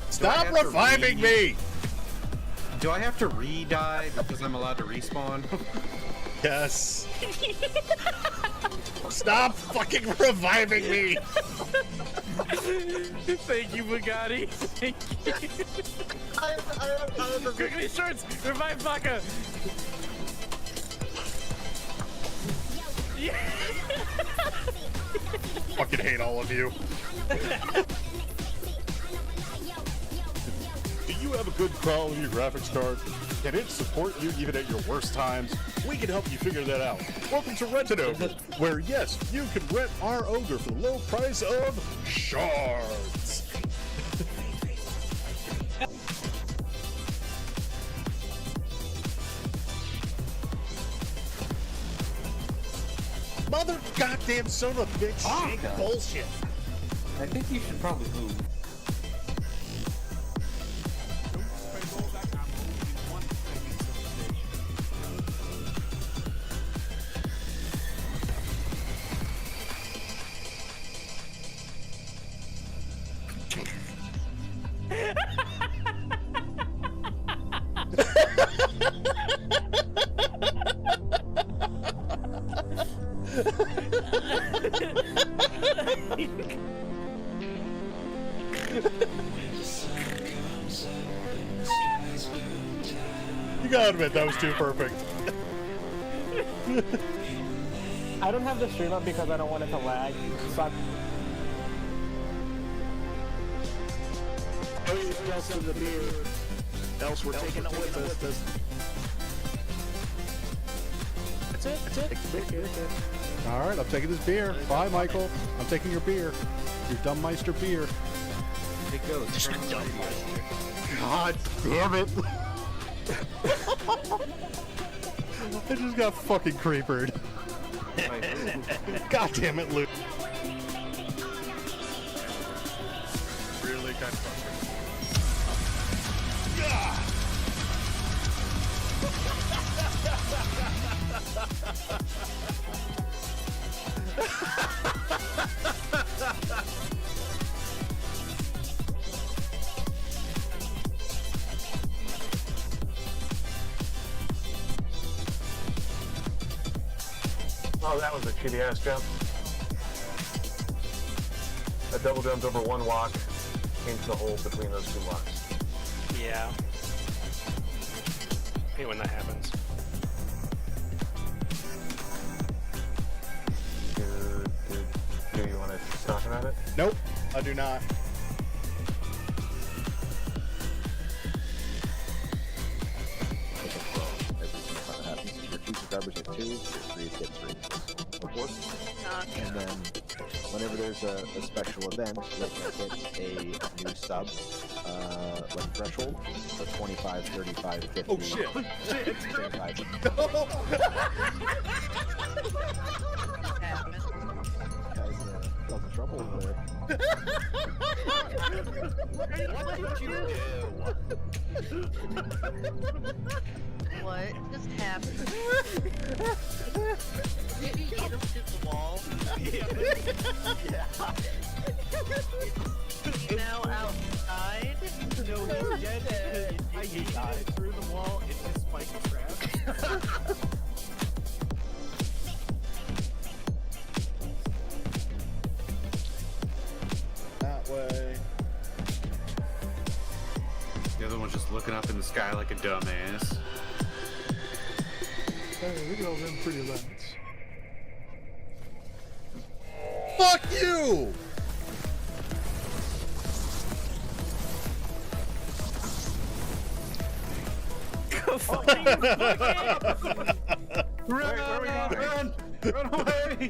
Stop reviving me! Do I have to re-die because I'm allowed to respawn? Yes. Stop fucking reviving me! Thank you, Bugatti. Thank you. Quickly, shorts! Revive Baka! Fucking hate all of you. Do you have a good quality graphics card? Can it support you even at your worst times? We can help you figure that out. Welcome to Rent It Ogre, where yes, you can rent our ogre for the low price of shards. Mother goddamn son of a bitch, shake bullshit. I think you should probably move. You gotta admit, that was too perfect. I don't have the stream up because I don't want it to lag. So Else in the beer. Else we're taking it with us. That's it, that's it. Alright, I'm taking this beer. Bye, Michael. I'm taking your beer. Your Dummeister beer. It goes. God damn it. I just got fucking creepered. God damn it, Luke. Really kind of frustrating. Oh, that was a shitty ass jump. I double jumped over one walk, came to the hole between those two walks. Yeah. I hate when that happens. Do you want to talk about it? Nope, I do not. Garbage at 2, your 3 is get 3. Report. And then, whenever there's a special event, like hits a new sub, like threshold, so 25, 35, 50. Oh shit! 35. Guys, causing trouble over there. What did you do? What just happened? Did you hit him through the wall? Yeah. He's now outside? No, he's dead because I hit him through the wall and his spike trap. That way. The other one's just looking up in the sky like a dumbass. Hey, look at all them pretty lights. Fuck you! Run! Run away!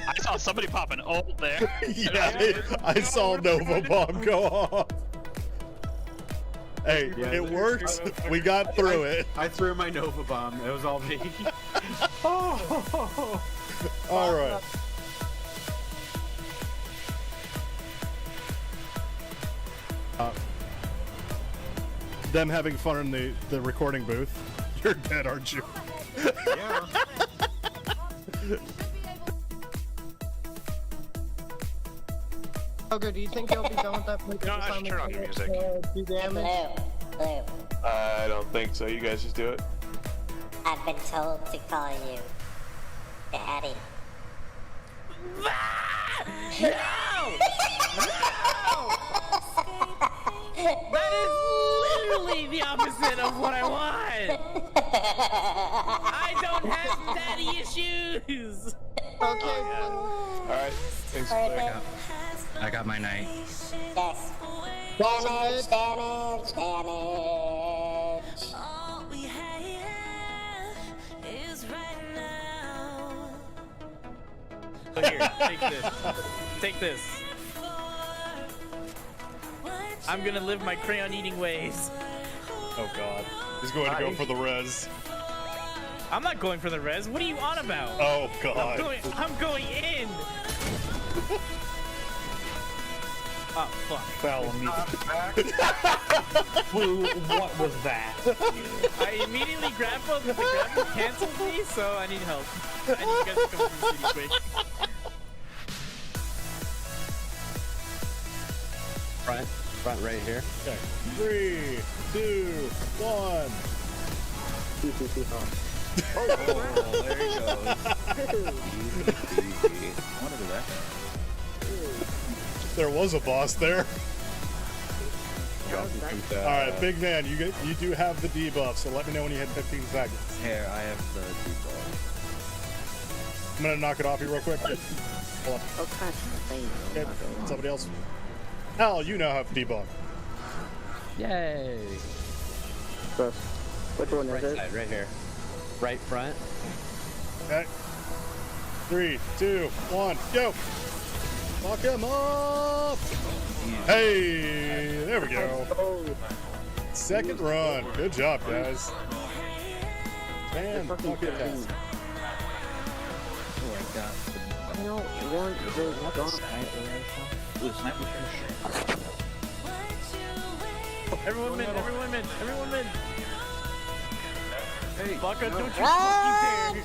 I saw somebody pop an ult there. Yeah, I saw Nova Bomb go off. Hey, it worked. We got through it. I threw my Nova Bomb. It was all me. All right. Them having fun in the recording booth. You're dead, aren't you? Yeah. Ogre, do you think you'll be done with that? No, I should turn on the music. Do damage? Blue, I don't think so. You guys just do it. I've been told to call you Daddy. That is literally the opposite of what I want. I don't have daddy issues. Okay. Alright. Thanks. I got my knight. Yes. Damage, damage, damage. Here, take this. Take this. I'm gonna live my crayon eating ways. Oh god. He's going to go for the res. I'm not going for the res. What are you on about? Oh god. I'm going in. Oh fuck. Fell on me. Blue, what was that? I immediately grabbed both, but the grab canceled me, so I need help. I need you guys to come from the city quick. Front right here. Okay. 3, 2, 1. Oh, there he goes. Easy. I want to do that. There was a boss there. Alright, big man, you do have the debuff, so let me know when you hit 15 seconds. Here, I have the default. I'm gonna knock it off you real quick. Hold on. Okay. Okay, somebody else. Al, you now have debuff. Yay. Which one Right side, right here. Right front. Okay. 3, 2, 1, go! Fuck him up! Hey, there we go. Second run. Good job, guys. Man, fucking fantastic. Oh, I got No, one is gone. Everyone win, everyone win, everyone win. Hey, Baka, don't you fucking Run! dare.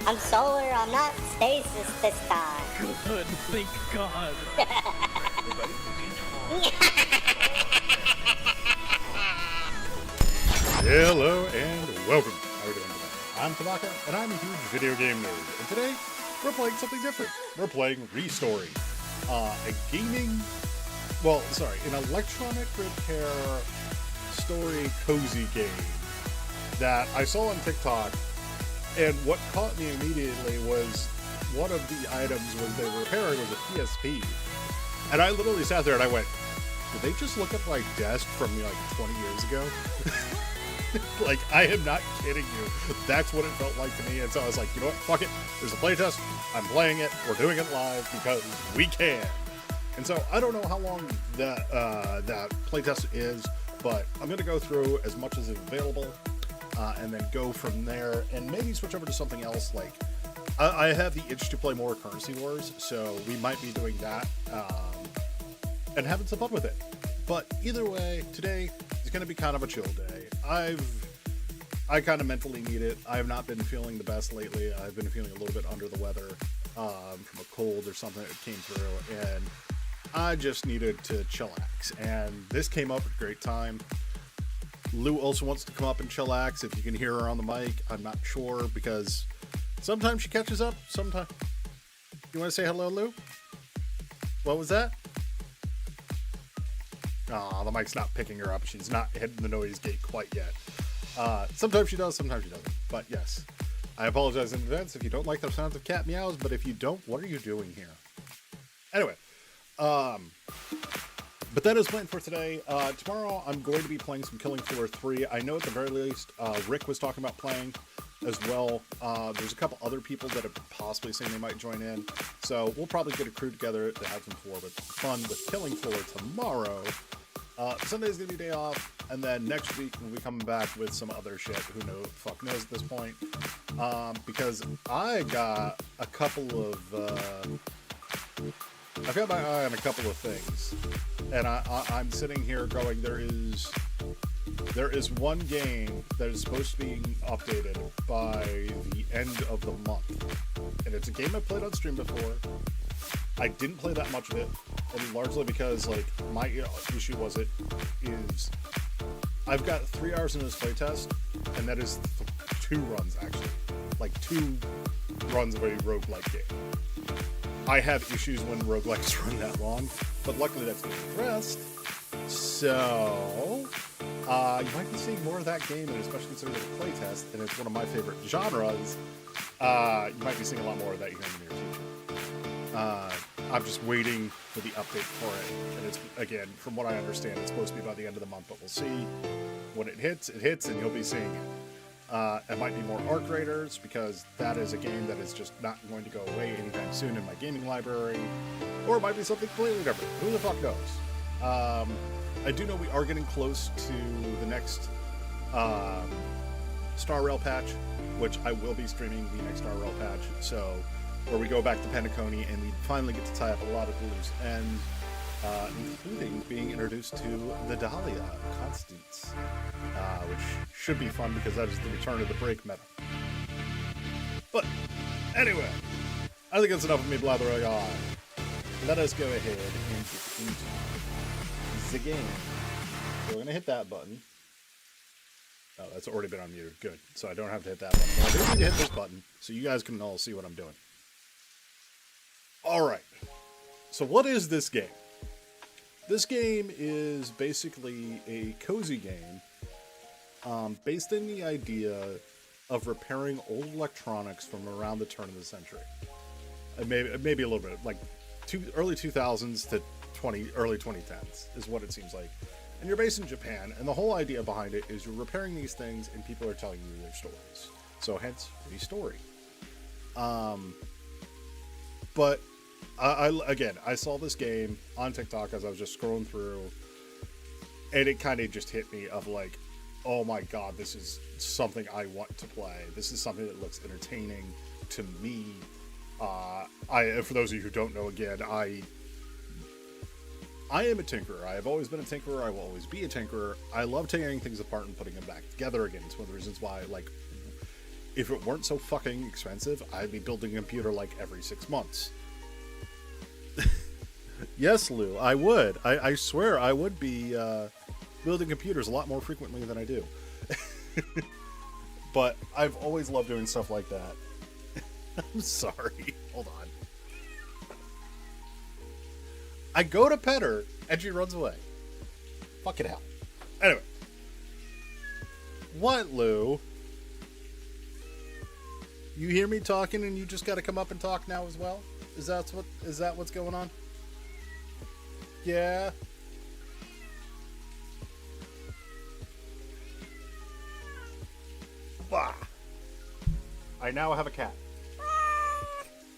I'm solar, I'm not stasis this time. Good, thank God. Hello and welcome. How are we doing today? I'm Tanaka, and I'm a huge video game nerd. And today, we're playing something different. We're playing Restory, an electronic repair story cozy game that I saw on TikTok. And what caught me immediately was one of the items they were repairing was a PSP. And I literally sat there and I went, did they just look at my desk from like 20 years ago? Like, I am not kidding you. That's what it felt like to me. And so I was like, you know what? Fuck it. There's a playtest. I'm playing it. We're doing it live because we can. And so I don't know how long that playtest is, but I'm going to go through as much as is available and then go from there and maybe switch over to something else. Like, I have the itch to play more Currency Wars, so we might be doing that and having some fun with it. But either way, today is going to be kind of a chill day. I kind of mentally need it. I have not been feeling the best lately. I've been feeling a little bit under the weather from a cold or something that came through, and I just needed to chillax. And this came up at a great time. Lou also wants to come up and chillax. If you can hear her on the mic, I'm not sure, because sometimes she catches up, sometimes. You want to say hello, Lou? What was that? Aw, the mic's not picking her up. She's not hitting the noise gate quite yet. Sometimes she does, sometimes she doesn't. But yes, I apologize in advance if you don't like the sounds of cat meows, but if you don't, what are you doing here? Anyway, but that is planned for today. Tomorrow I'm going to be playing some Killing Floor 3. I know at the very least, Rick was talking about playing as well. There's a couple other people that have possibly saying they might join in. So we'll probably get a crew together to have some fun with Killing Floor tomorrow. Sunday's gonna be day off, and then next week we'll be coming back with some other shit. Who fuck knows at this point? Because I got a couple of I've got my eye on a couple of things, and I'm sitting here going, there is one game that is supposed to be updated by the end of the month, and it's a game I played on stream before. I didn't play that much of it. and largely because like my issue is I've got 3 hours into this playtest, and that is 2 runs actually, like 2 runs of a roguelike game. I have issues when roguelikes run that long, but luckily that's been addressed. So you might be seeing more of that game, and especially considering it's a playtest, and it's one of my favorite genres. You might be seeing a lot more of that here in the near future. I'm just waiting for the update for it, and it's, again, from what I understand, it's supposed to be by the end of the month, but we'll see. When it hits, and you'll be seeing it. It might be more Arc Raiders, because that is a game that is just not going to go away anytime soon in my gaming library, or it might be something completely different. Who the fuck knows? I do know we are getting close to the next Star Rail patch, which I will be streaming the next Star Rail patch, so where we go back to Penacony and we finally get to tie up a lot of loose ends, including being introduced to the Dahlia Constance, which should be fun because that is the return of the break meta. But anyway, I think that's enough of me blathering on. Let us go ahead and get into the game. So we're going to hit that button. Oh, that's already been unmuted. Good. So I don't have to hit that button. Well, I do need to hit this button so you guys can all see what I'm doing. Alright. So what is this game? This game is basically a cozy game based in the idea of repairing old electronics from around the turn of the century. Maybe a little bit, like early 2000s to early 2010s is what it seems like. And you're based in Japan, and the whole idea behind it is you're repairing these things and people are telling you their stories. So hence, Restory. But I saw this game on TikTok as I was just scrolling through, and it kind of just hit me of like, oh my god, this is something I want to play. This is something that looks entertaining to me. For those of you who don't know, again, I am a tinkerer. I have always been a tinkerer. I will always be a tinkerer. I love tearing things apart and putting them back together again. It's one of the reasons why, like, if it weren't so fucking expensive, I'd be building a computer like every 6 months. Yes, Lou, I would. I swear I would be building computers a lot more frequently than I do. But I've always loved doing stuff like that. I'm sorry. Hold on. I go to pet her, and she runs away. Fucking hell. Anyway. What, Lou? You hear me talking and you just gotta come up and talk now as well? Is that what's going on? Yeah. Bah. I now have a cat.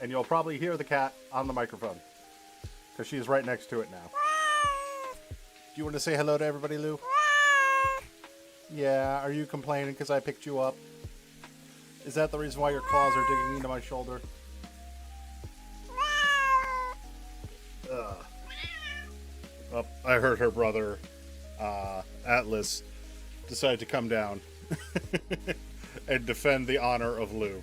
And you'll probably hear the cat on the microphone. Because she's right next to it now. Do you want to say hello to everybody, Lou? Yeah, are you complaining because I picked you up? Is that the reason why your claws are digging into my shoulder? Oh, I heard her brother, Atlas, decide to come down and defend the honor of Lou.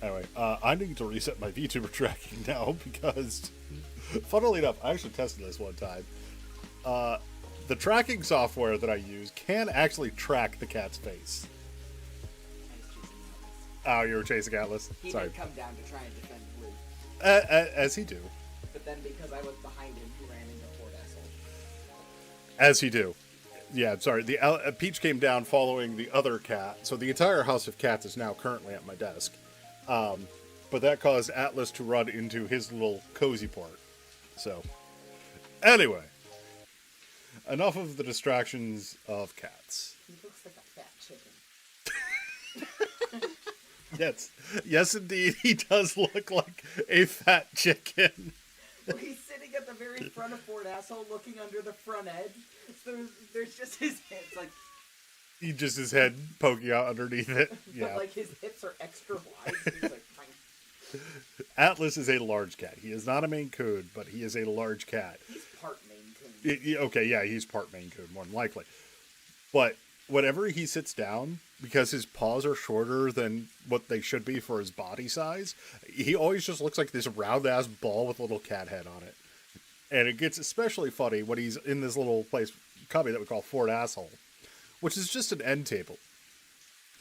Anyway, I need to reset my VTuber tracking now because, funnily enough, I actually tested this one time. The tracking software that I use can actually track the cat's face. Oh, you were chasing Atlas? He Sorry. did come down to try and defend Blue. As he do. But then because I was behind him, he ran into Fort Asshole. As he do. Yeah, sorry. Peach came down following the other cat, so the entire house of cats is now currently at my desk. But that caused Atlas to run into his little cozy part. So, anyway. Enough of the distractions of cats. He looks like a fat chicken. Yes, indeed, he does look like a fat chicken. Well, he's sitting at the very front of Fort Asshole, looking under the front edge. So there's just his head, like His head poking out underneath it. Yeah. But like his hips are extra wide. So he's like, fine. Atlas is a large cat. He is not a Maine Coon, but he is a large cat. He's part Maine Coon. Okay, yeah, he's part Maine Coon, more than likely. But whenever he sits down, because his paws are shorter than what they should be for his body size, he always just looks like this round-ass ball with a little cat head on it. And it gets especially funny when he's in this little place, cubby that we call Fort Asshole, which is just an end table.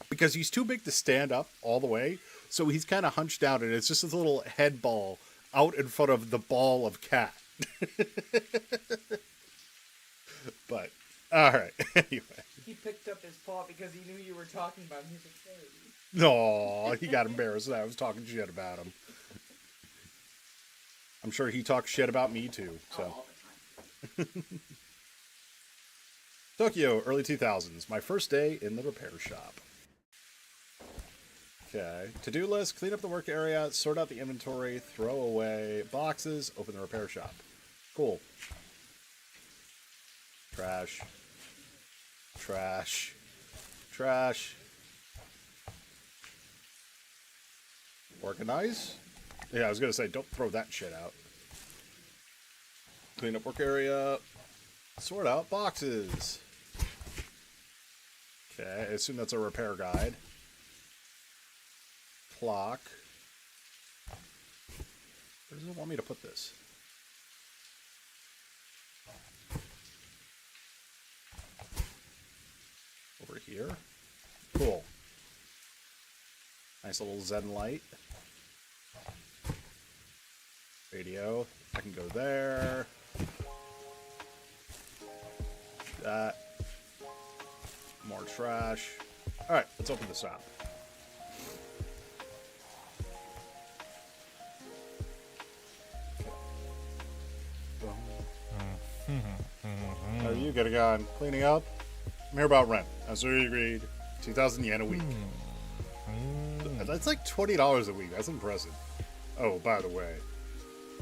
Because he's too big to stand up all the way, so he's kind of hunched down, and it's just this little head ball out in front of the ball of cat. But, alright, anyway. He picked up his paw because he knew you were talking about him. He's like, hey. No, he got embarrassed that I was talking shit about him. I'm sure he talks shit about me too, so. All the time. Tokyo, early 2000s. My first day in the repair shop. Okay. To-do list, clean up the work area, sort out the inventory, throw away boxes, open the repair shop. Cool. Trash. Trash. Trash. Organize? Yeah, I was going to say, don't throw that shit out. Clean up work area. Sort out boxes. Okay, I assume that's a repair guide. Clock. Where does it want me to put this? Over here. Cool. Nice little Zen light. Radio. I can go there. That. More trash. Alright, let's open this up. How are you getting on? Cleaning up? I'm here about rent. As we agreed, 2,000 yen a week. That's like $20 a week. That's impressive. Oh, by the way,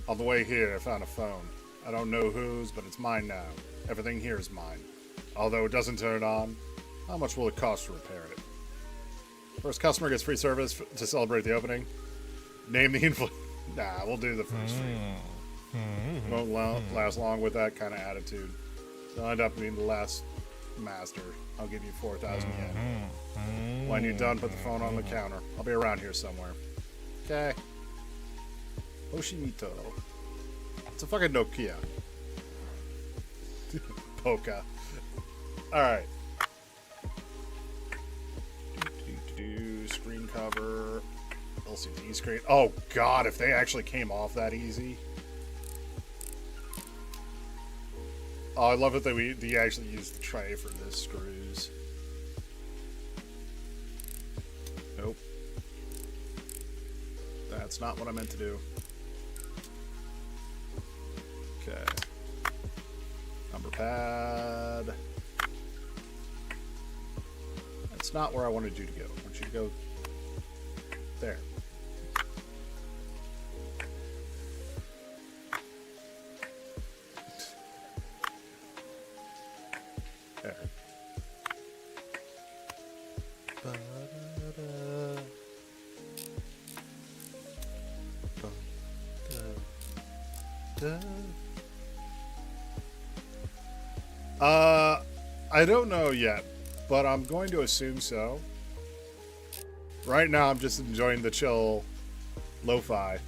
on the way here, I found a phone. I don't know whose, but it's mine now. Everything here is mine. Although it doesn't turn on, how much will it cost to repair it? First customer gets free service to celebrate the opening. Name the influ... Nah, we'll do the first free. Won't last long with that kind of attitude. I'll end up being the last master. I'll give you 4,000 yen. When you're done, put the phone on the counter. I'll be around here somewhere. Okay. Hoshimito. It's a fucking Nokia. Poca. Alright. Screen cover. LCD screen. Oh god, if they actually came off that easy. Oh, I love it that they actually used the tray for this screws. Nope. That's not what I meant to do. Okay. Number pad. That's not where I wanted you to go. I want you to go there. There. I don't know yet, but I'm going to assume so. Right now, I'm just enjoying the chill lo-fi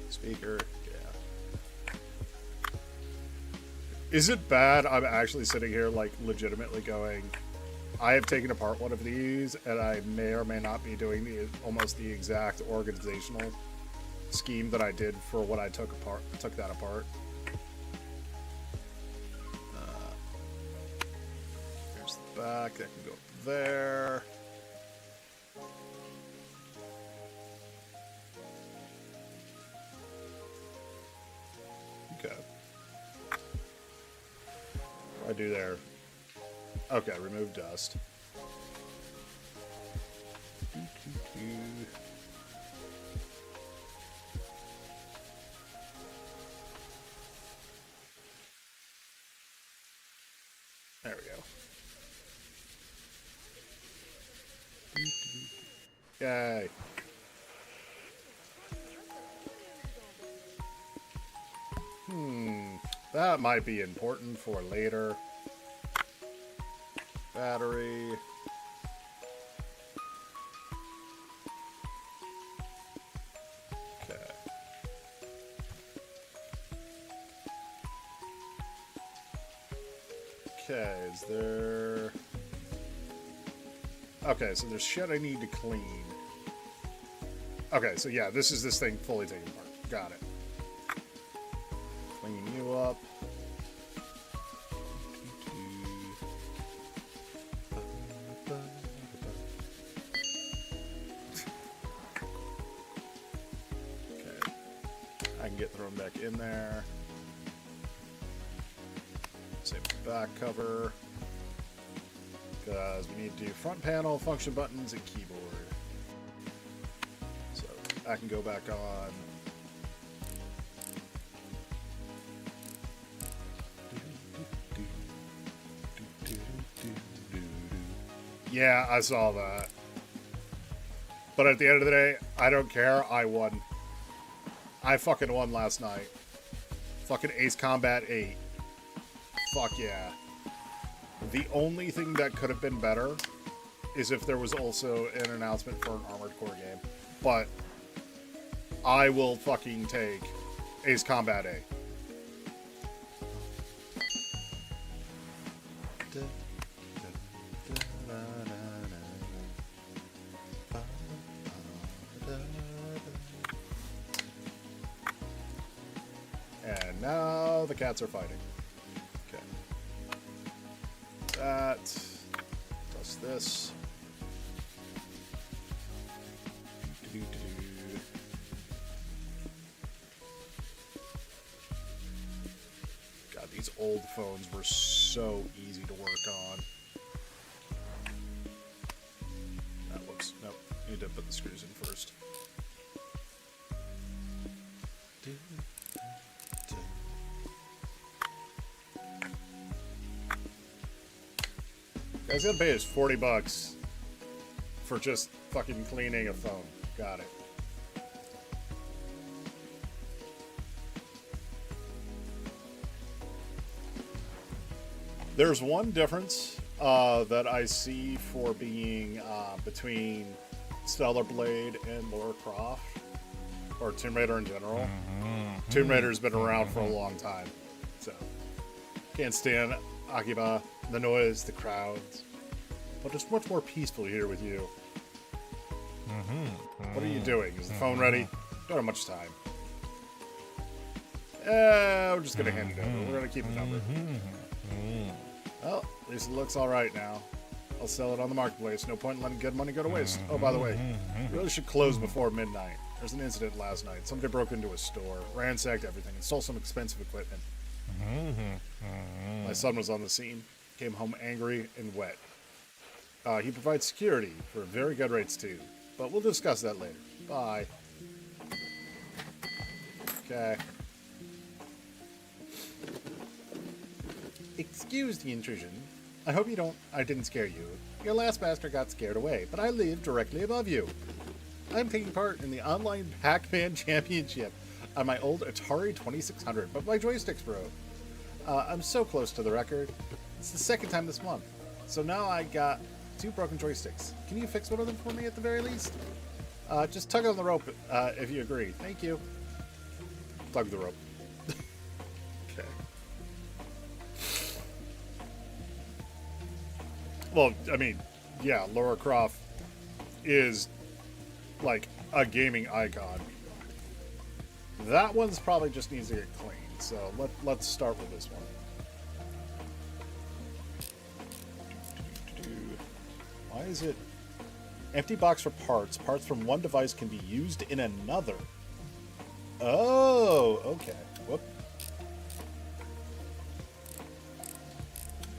speaker. Yeah. Is it bad? I'm actually sitting here, like, legitimately going, I have taken apart one of these, and I may or may not be doing almost the exact organizational scheme that I did for what I took that apart. Here's the back. That can go up there. Okay. What do I do there? Okay, remove dust. There we go. Yay. That might be important for later. Battery. Okay. Okay, is there... Okay, so there's shit I need to clean. Okay, so yeah, this is this thing fully taken apart. Got it. Clean you up. Okay. I can get thrown back in there. Save the back cover. Because we need to do front panel, function buttons, and keyboard. So I can go back on. Yeah, I saw that. But at the end of the day, I don't care. I won. I fucking won last night. Fucking Ace Combat 8. Fuck yeah. The only thing that could have been better is if there was also an announcement for an Armored Core game. But I will fucking take Ace Combat 8. And now the cats are fighting. Okay. That. Does this. God, these old phones were so easy to work on. Whoops. Nope. Need to put the screws in first. Guy's gonna pay us $40 for just fucking cleaning a phone. Got it. There's one difference that I see for being between Stellar Blade and Lara Croft, or Tomb Raider in general. Tomb Raider's been around for a long time, so can't stand Akiba, the noise, the crowds, but it's much more peaceful here with you. What are you doing? Is the phone ready? Don't have much time. We're just gonna hand it over. We're gonna keep the number. Well, at least it looks alright now. I'll sell it on the marketplace. No point in letting good money go to waste. Oh, by the way, we really should close before midnight. There's an incident last night. Somebody broke into a store, ransacked everything, and stole some expensive equipment. My son was on the scene. Came home angry and wet. He provides security for very good rates too, but we'll discuss that later. Bye. Okay. Excuse the intrusion. I hope I didn't scare you. Your last master got scared away, but I live directly above you. I'm taking part in the online Pac-Man Championship on my old Atari 2600, but my joysticks broke. I'm so close to the record. It's the second time this month. So now I got 2 broken joysticks. Can you fix one of them for me at the very least? Just tug on the rope if you agree. Thank you. Tug the rope. Okay. Well, I mean, yeah, Lara Croft is like a gaming icon. That one's probably just needs to get cleaned. So let's start with this one. Why is it empty box for parts? Parts from one device can be used in another. Oh, okay. Whoop.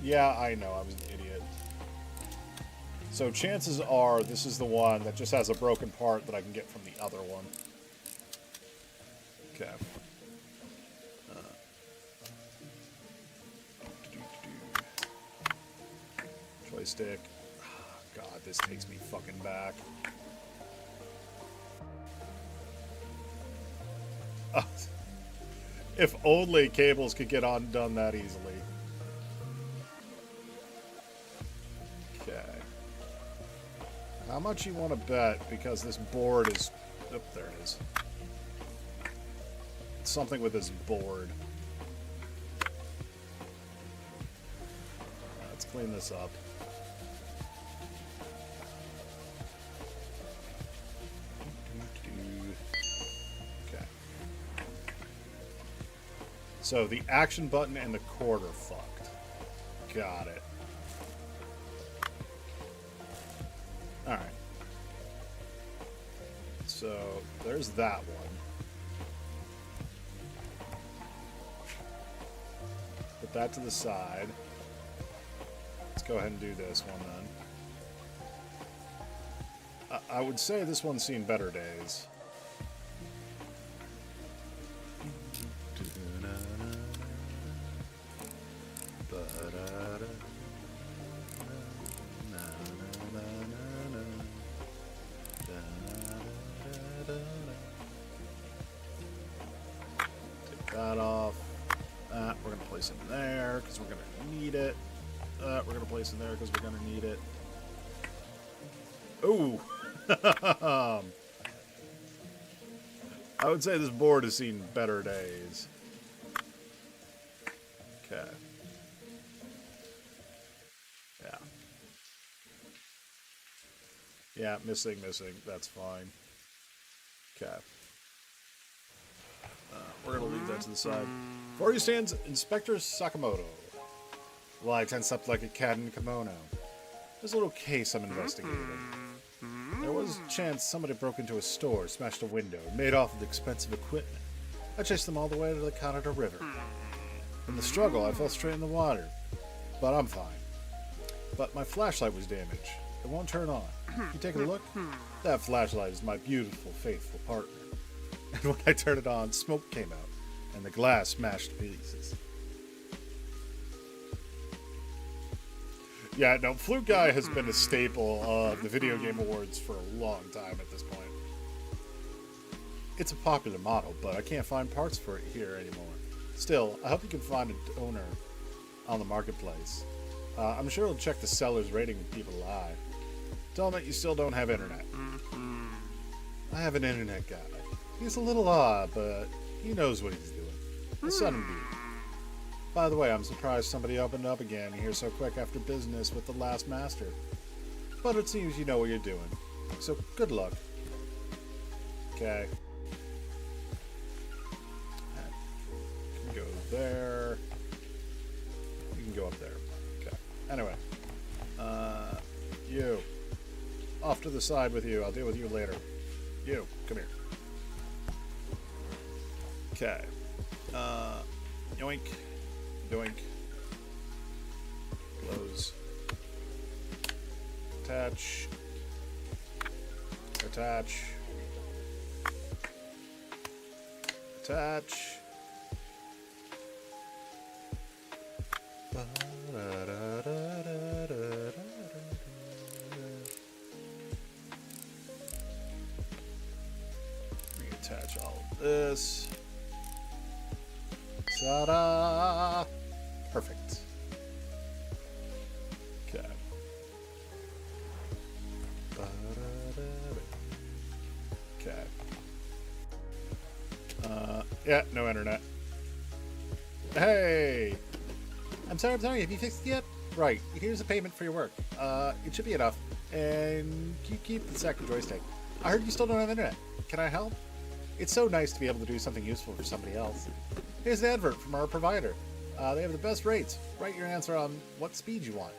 Yeah, I know. I was an idiot. So chances are this is the one that just has a broken part that I can get from the other one. Okay. Joystick. Oh, God, this takes me fucking back. If only cables could get undone that easily. Okay. How much you want to bet? Because this board is... Oh, there it is. Something with this board. clean this up. Okay. So the action button and the cord are fucked. Got it. Alright. So there's that one. Put that to the side. Let's go ahead and do this one then. I would say this one's seen better days. Take that off. That we're going to place in there because we're going to need it. That we're going to place in there because we're going to need it. Ooh! I would say this board has seen better days. Okay. Yeah. Yeah, missing. That's fine. Okay. We're going to leave that to the side. For you stands Inspector Sakamoto. Well, I tense up like a cat in a kimono. There's a little case I'm investigating. There was a chance somebody broke into a store, smashed a window, and made off with expensive equipment. I chased them all the way to the Canada River. In the struggle, I fell straight in the water. But I'm fine. But my flashlight was damaged. It won't turn on. You take a look? That flashlight is my beautiful, faithful partner. And when I turned it on, smoke came out, and the glass smashed to pieces. Yeah, no, Fluke Guy has been a staple of the Video Game Awards for a long time at this point. It's a popular model, but I can't find parts for it here anymore. Still, I hope you can find an owner on the marketplace. I'm sure he'll check the seller's rating with people lie. Tell him that you still don't have internet. I have an internet guy. He's a little odd, but he knows what he's doing. A son indeed. By the way, I'm surprised somebody opened up again here so quick after business with the last master. But it seems you know what you're doing. So, good luck. Okay. You can go there. You can go up there. Okay. Anyway. You. Off to the side with you. I'll deal with you later. You. Come here. Okay. Yoink. Doink. Close. Attach. Attach. Attach. Reattach all of this. Ta-da! Perfect. Okay. Okay. Yeah, no internet. Hey! I'm sorry, have you fixed it yet? Right, here's a payment for your work. It should be enough. And you keep the second joystick. I heard you still don't have internet. Can I help? It's so nice to be able to do something useful for somebody else. Here's an advert from our provider. They have the best rates. Write your answer on what speed you want.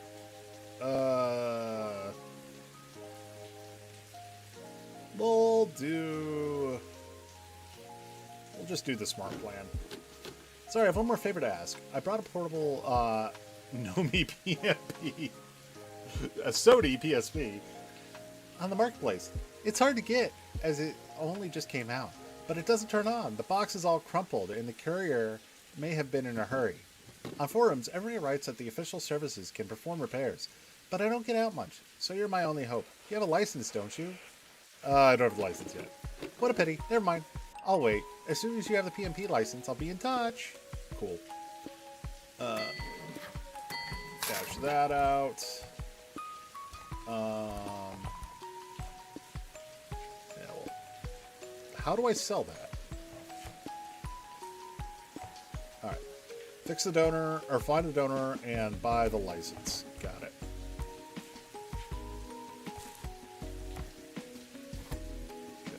We'll just do the smart plan. Sorry, I have one more favor to ask. I brought a portable, Nomi PMP, a Sony PSP, on the marketplace. It's hard to get, as it only just came out, but it doesn't turn on. The box is all crumpled, and the courier may have been in a hurry. On forums, everyone writes that the official services can perform repairs, but I don't get out much, so you're my only hope. You have a license, don't you? I don't have a license yet. What a pity. Never mind. I'll wait. As soon as you have the PMP license, I'll be in touch. Cool. Cash that out. Yeah, well, how do I sell that? Alright. Fix the donor, or find the donor and buy the license. Got it. Okay.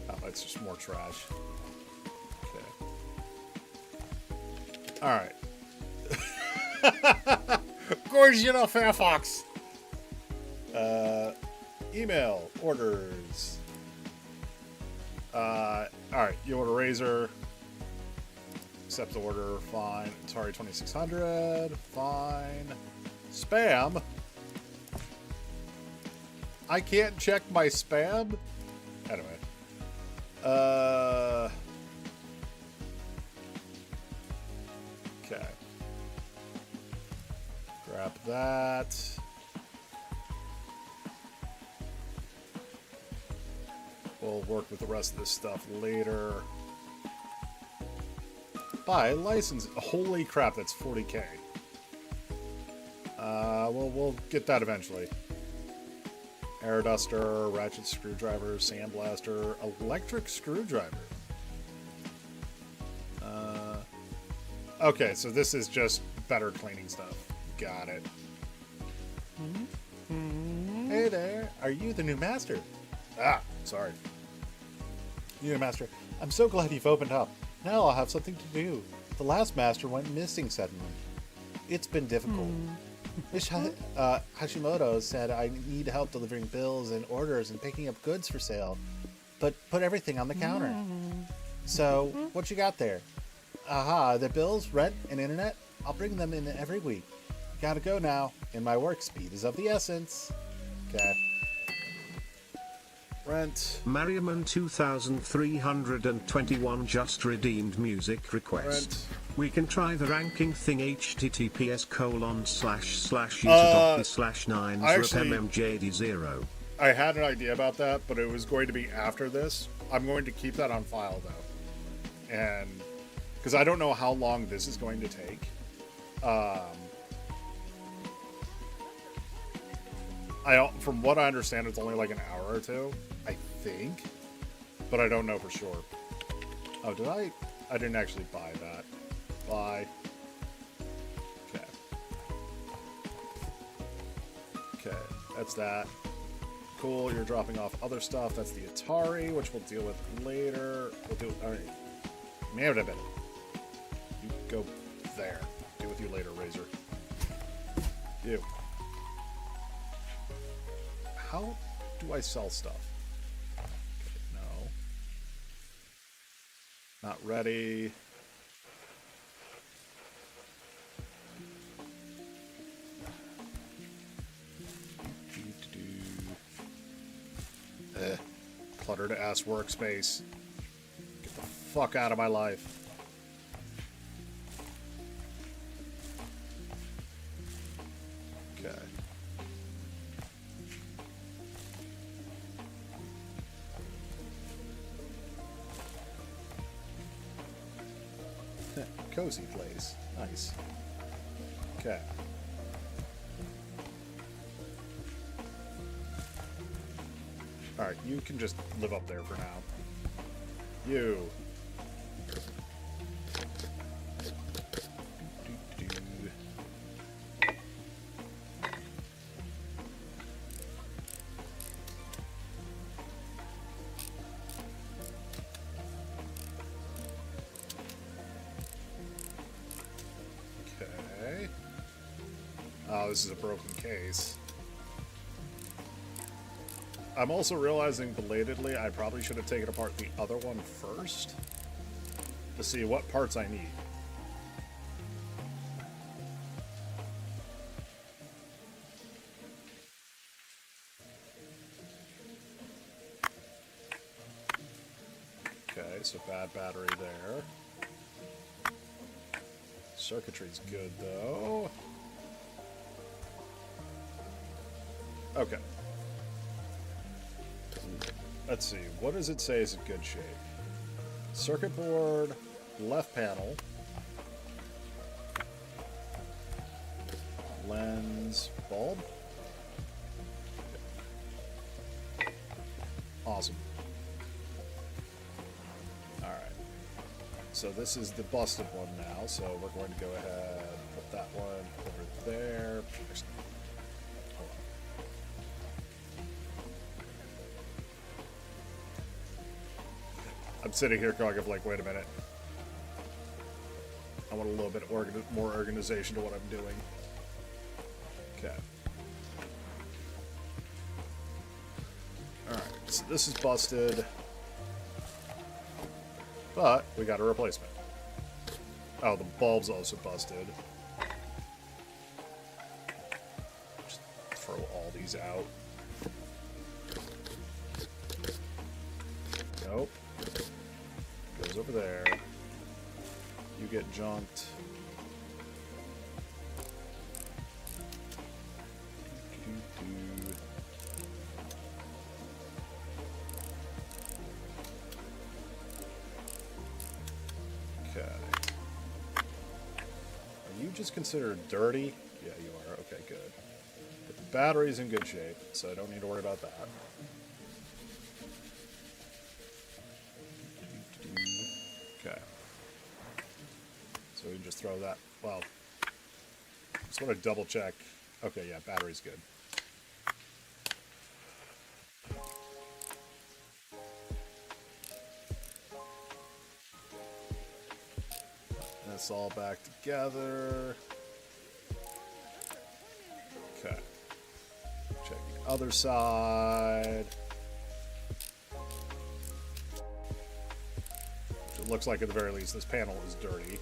Oh, that's just more trash. Okay. Alright. Gorgina Fairfox! Email, orders. Alright, you order Razer. Accept the order, fine. Atari 2600, fine. Spam? I can't check my spam? Anyway. Okay. Grab that. We'll work with the rest of this stuff later. Buy license. Holy crap, that's 40k. We'll get that eventually. Air duster, ratchet screwdriver, sandblaster, electric screwdriver. Okay, so this is just better cleaning stuff. Got it. Hey there, are you the new master? Ah, sorry. New master, I'm so glad you've opened up. Now I'll have something to do. The last master went missing suddenly. It's been difficult. Miss Hashimoto said I need help delivering bills and orders and picking up goods for sale, but put everything on the counter. So, what you got there? Aha, the bills, rent, and internet? I'll bring them in every week. Gotta go now, and my work speed is of the essence. Okay. Rent. Mariaman 2321 just redeemed music request. Rent. We can try the ranking thing https://user.the/9 I had an idea about that, but it was going to be after this. I'm going to keep that on file though. And because I don't know how long this is going to take. From what I understand, it's only like an hour or two, I think, but I don't know for sure. Oh, did I? I didn't actually buy that. Buy. Okay. Okay, that's that. Cool, you're dropping off other stuff. That's the Atari, which we'll deal with later. We'll do. All right. Man, a bit. You go there. Deal with you later, Razer. You. How do I sell stuff? Okay, no. Not ready. Cluttered ass workspace. Get the fuck out of my life. Okay. Cozy place. Nice. Okay. Alright, you can just live up there for now. You. Okay. Oh, this is a broken case. I'm also realizing belatedly I probably should have taken apart the other one first to see what parts I need. Okay, so bad battery there. Circuitry's good though. Okay. Let's see, what does it say is in good shape? Circuit board, left panel, lens, bulb. Awesome. Alright. so this is the busted one now, so we're going to go ahead and put that one over there. Actually, hold on. I'm sitting here going, like, wait a minute. I want a little bit more organization to what I'm doing. Okay. Alright, so this is busted. But we got a replacement. Oh, the bulb's also busted. Just throw all these out. Nope. Goes over there. You get junked. Okay. Are you just considered dirty? Yeah, you are. Okay, good. But the battery's in good shape, so I don't need to worry about that. Okay. So we can just throw that. Well, just want to double check. Okay, yeah, battery's good. This all back together. Okay. Check the other side. It looks like at the very least this panel is dirty.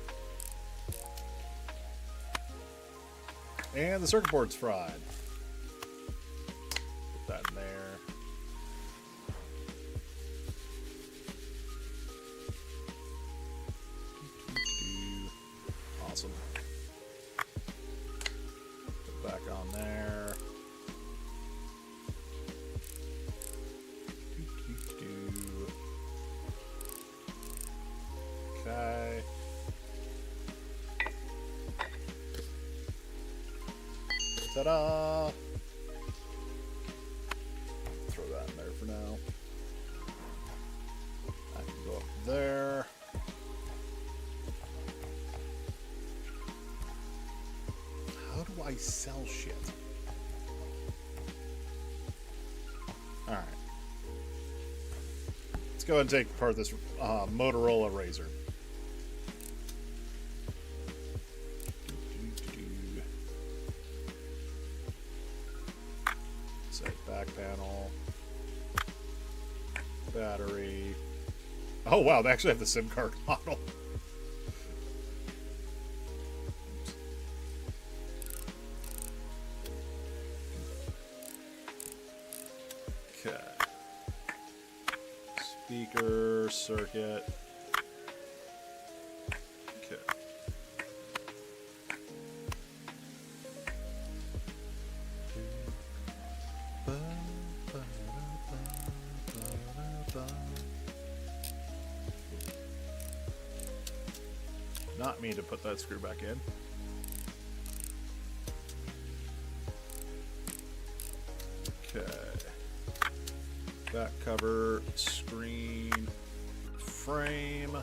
And the circuit board's fried. Put that in there. Awesome. Put back on there. Okay. Ta-da! Throw that in there for now. I can go up there. How do I sell shit? Alright. Let's go ahead and take apart this Motorola Razr. Set back panel. Battery. Oh wow, they actually have the SIM card model. Okay. Speaker, circuit. Okay. Not me to put that screw back in. Okay. Back cover, screen, frame.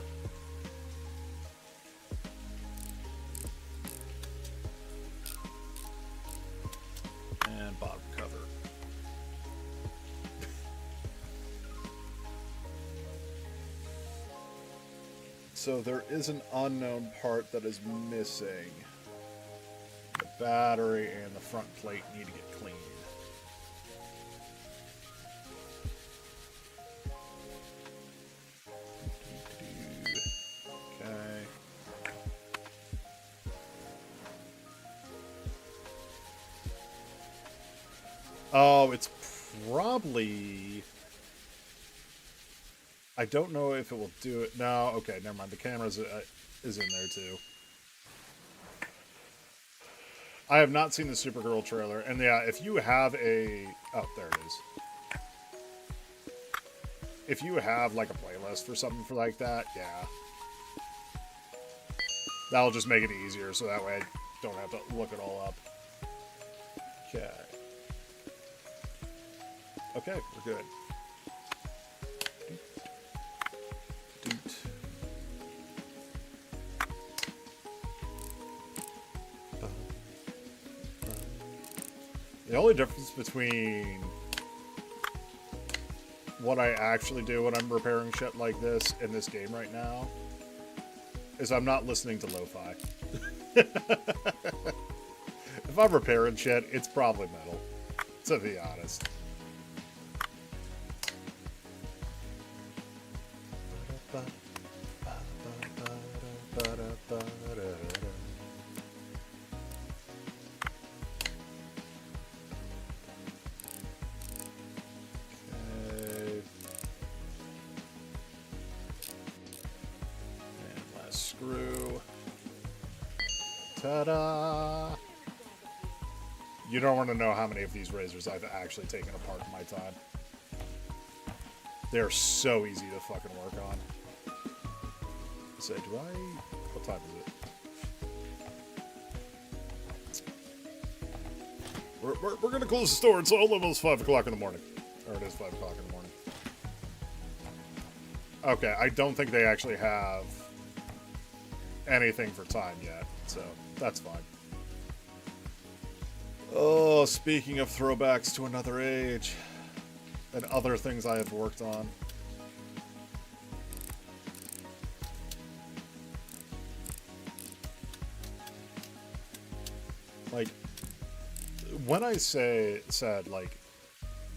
And bottom cover. So there is an unknown part that is missing. The battery and the front plate need to get cleaned. Okay. Oh, it's probably... I don't know if it will do it. No, okay, never mind. The camera is in there too. I have not seen the Supergirl trailer, and yeah, if you have a... Oh, there it is. If you have, like, a playlist for something for like that, yeah. That'll just make it easier, so that way I don't have to look it all up. Okay. Okay, we're good. The only difference between what I actually do when I'm repairing shit like this in this game right now is I'm not listening to lo-fi. If I'm repairing shit, it's probably metal, to be honest. Okay. And last screw. Ta-da! You don't want to know how many of these razors I've actually taken apart in my time. They're so easy to fucking work on. So do I... What time is it? We're gonna close the store. It's almost 5 o'clock in the morning. Or it is 5 o'clock in the morning. Okay, I don't think they actually have anything for time yet, so that's fine. Oh, speaking of throwbacks to another age and other things I have worked on. Like, when I said, like,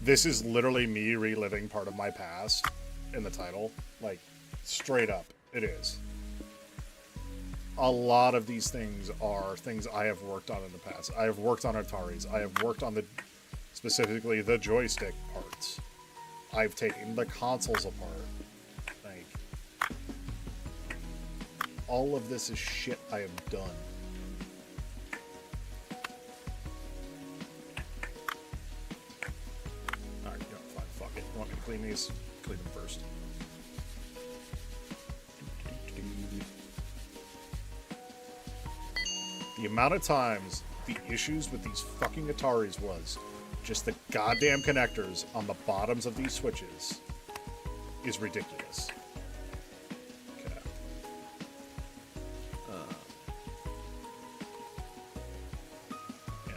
this is literally me reliving part of my past in the title, like, straight up, it is. A lot of these things are things I have worked on in the past. I have worked on Ataris. I have worked on specifically the joystick parts. I've taken the consoles apart. Like, all of this is shit I have done. Alright, you know, fine, fuck it. You want me to clean these? Clean them first. The amount of times the issues with these fucking Ataris was just the goddamn connectors on the bottoms of these switches is ridiculous. Okay. Yeah.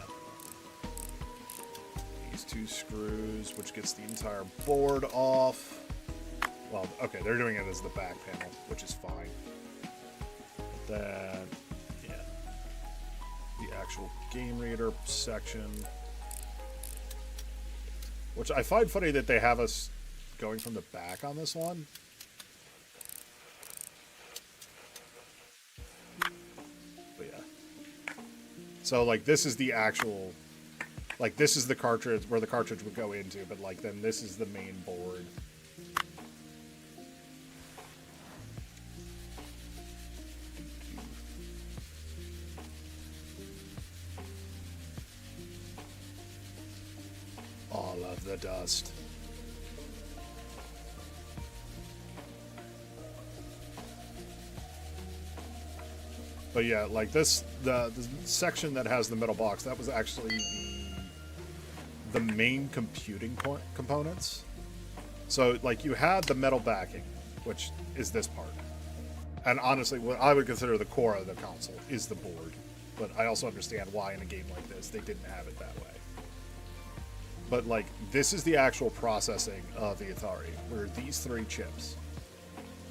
These two screws, which gets the entire board off. Well, okay, they're doing it as the back panel, which is fine. But then, yeah. The actual game reader section. Which I find funny that they have us going from the back on this one. But yeah. So, like, this is the actual... Like, this is the cartridge, where the cartridge would go into, but, like, then this is the main board. All of the dust. But yeah, like this, the section that has the middle box, that was actually the main computing components. So, like, you had the metal backing, which is this part. And honestly, what I would consider the core of the console is the board. But I also understand why in a game like this, they didn't have it that way. But, like, this is the actual processing of the Atari, where these three chips,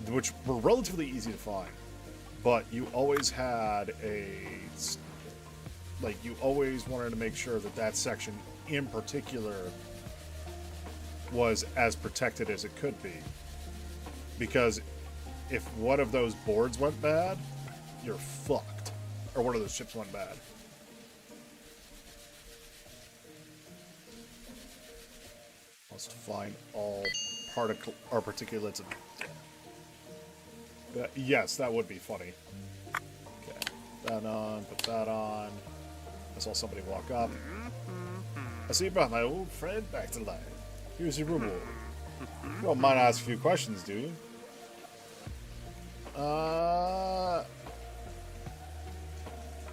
which were relatively easy to find, but you always had you always wanted to make sure that that section in particular was as protected as it could be. Because if one of those boards went bad, you're fucked. Or one of those chips went bad. Must find all particulates of... yes, that would be funny. Okay, put that on, put that on. I saw somebody walk up. I see you brought my old friend back to life. Here's your reward. You don't mind asking a few questions, do you?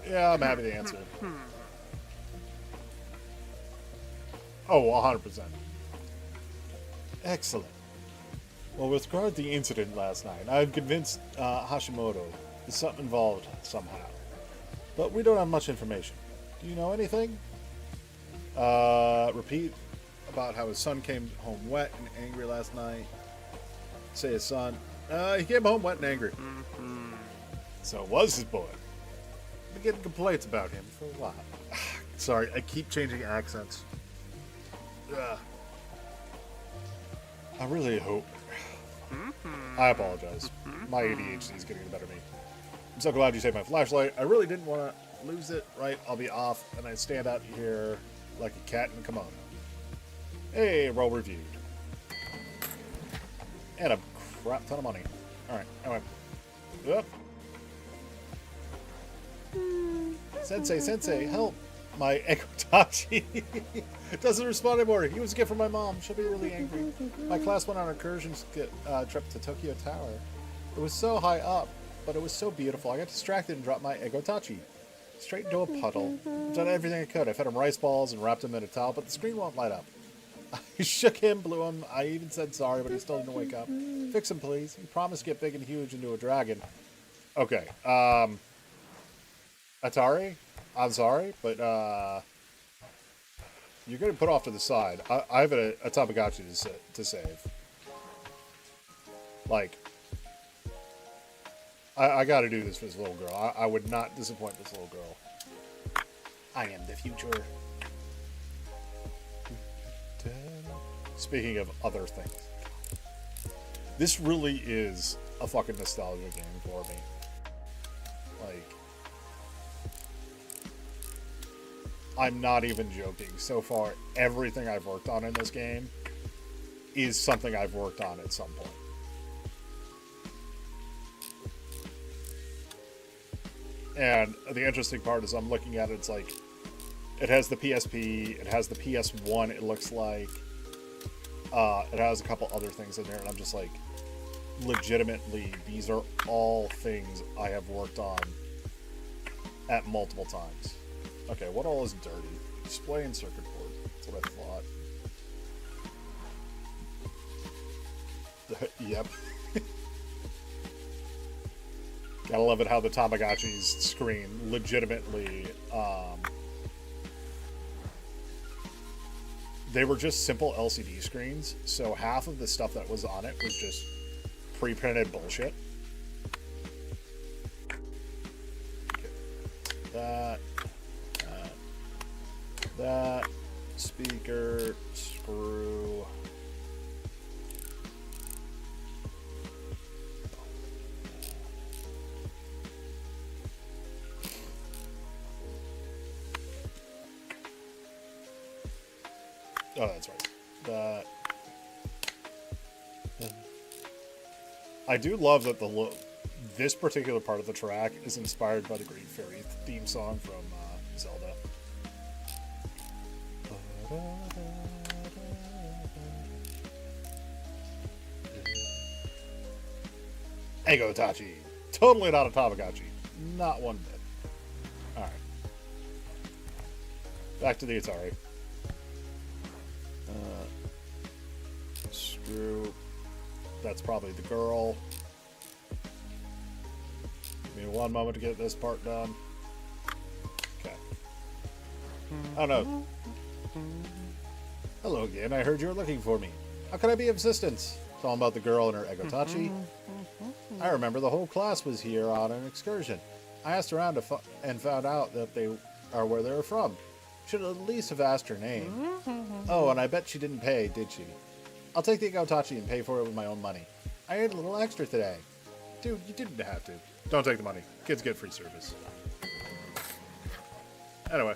Yeah, I'm happy to answer. Oh, 100%. Excellent. Well, with regard to the incident last night, I'm convinced Hashimoto is something involved somehow. But we don't have much information. Do you know anything? Repeat about how his son came home wet and angry last night. Say his son. He came home wet and angry. So it was his boy. Been getting complaints about him for a while. Sorry, I keep changing accents. I really hope. I apologize. My ADHD is getting the better of me. I'm so glad you saved my flashlight. I really didn't want to lose it. Right, I'll be off, and I stand out here like a cat in a kimono. Hey, well reviewed. And a crap ton of money. Alright, anyway. Yep. Sensei, help! My Egotachi doesn't respond anymore. He was a gift from my mom. She'll be really angry. My class went on an excursion trip to Tokyo Tower. It was so high up, but it was so beautiful. I got distracted and dropped my Egotachi straight into a puddle. I've done everything I could. I fed him rice balls and wrapped him in a towel, but the screen won't light up. I shook him, blew him. I even said sorry, but he still didn't wake up. Fix him, please. He promised to get big and huge into a dragon. Okay. Atari, I'm sorry, but you're getting put off to the side. I have a Tamagotchi to save. Like, I got to do this for this little girl. I would not disappoint this little girl. I am the future. Speaking of other things, this really is a fucking nostalgia game for me. Like, I'm not even joking. So far, everything I've worked on in this game is something I've worked on at some point. And the interesting part is I'm looking at it, it's like, it has the PSP, it has the PS1, it looks like. It has a couple other things in there, and I'm just like, legitimately, these are all things I have worked on at multiple times. Okay, what all is dirty? Display and circuit board. That's what I thought. Yep. Gotta love it how the Tamagotchi's screen legitimately, they were just simple LCD screens, so half of the stuff that was on it was just pre-printed bullshit. Okay. That, speaker, screw. Oh, that's right. That. I do love that this particular part of the track is inspired by the Green Fairy theme song from Zelda. Egotachi. Totally not a Tamagotchi. Not one bit. Alright. Back to the Atari. Screw. That's probably the girl. Give me one moment to get this part done. Okay. Oh no. Hello again. I heard you were looking for me. How can I be of assistance? Talking about the girl and her Egotachi. I remember the whole class was here on an excursion. I asked around and found out that they are where they were from. Should at least have asked her name. Oh, and I bet she didn't pay, did she? I'll take the Egotachi and pay for it with my own money. I ate a little extra today. Dude, you didn't have to. Don't take the money. Kids get free service. Anyway,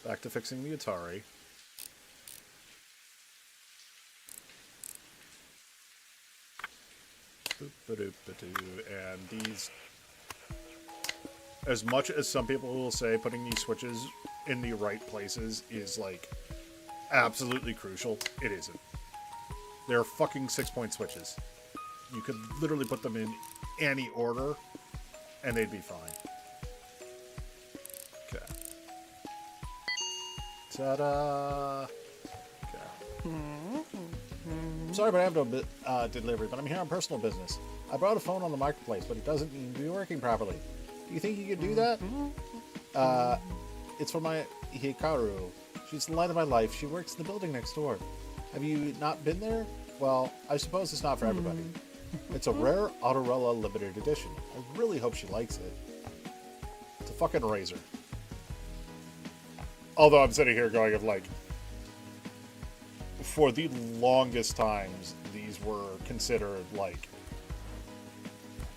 back to fixing the Atari. And these, as much as some people will say putting these switches in the right places is like absolutely crucial, it isn't. They're fucking 6-point switches. You could literally put them in any order and they'd be fine. Okay. Ta-da! Okay. Sorry, but I have no delivery, but I'm here on personal business. I brought a phone on the marketplace, but it doesn't seem to be working properly. Do you think you could do that? It's for my Hikaru. She's the light of my life. She works in the building next door. Have you not been there? Well, I suppose it's not for everybody. It's a rare Autorella limited edition. I really hope she likes it. It's a fucking razor. Although I'm sitting here going of like, for the longest times, these were considered like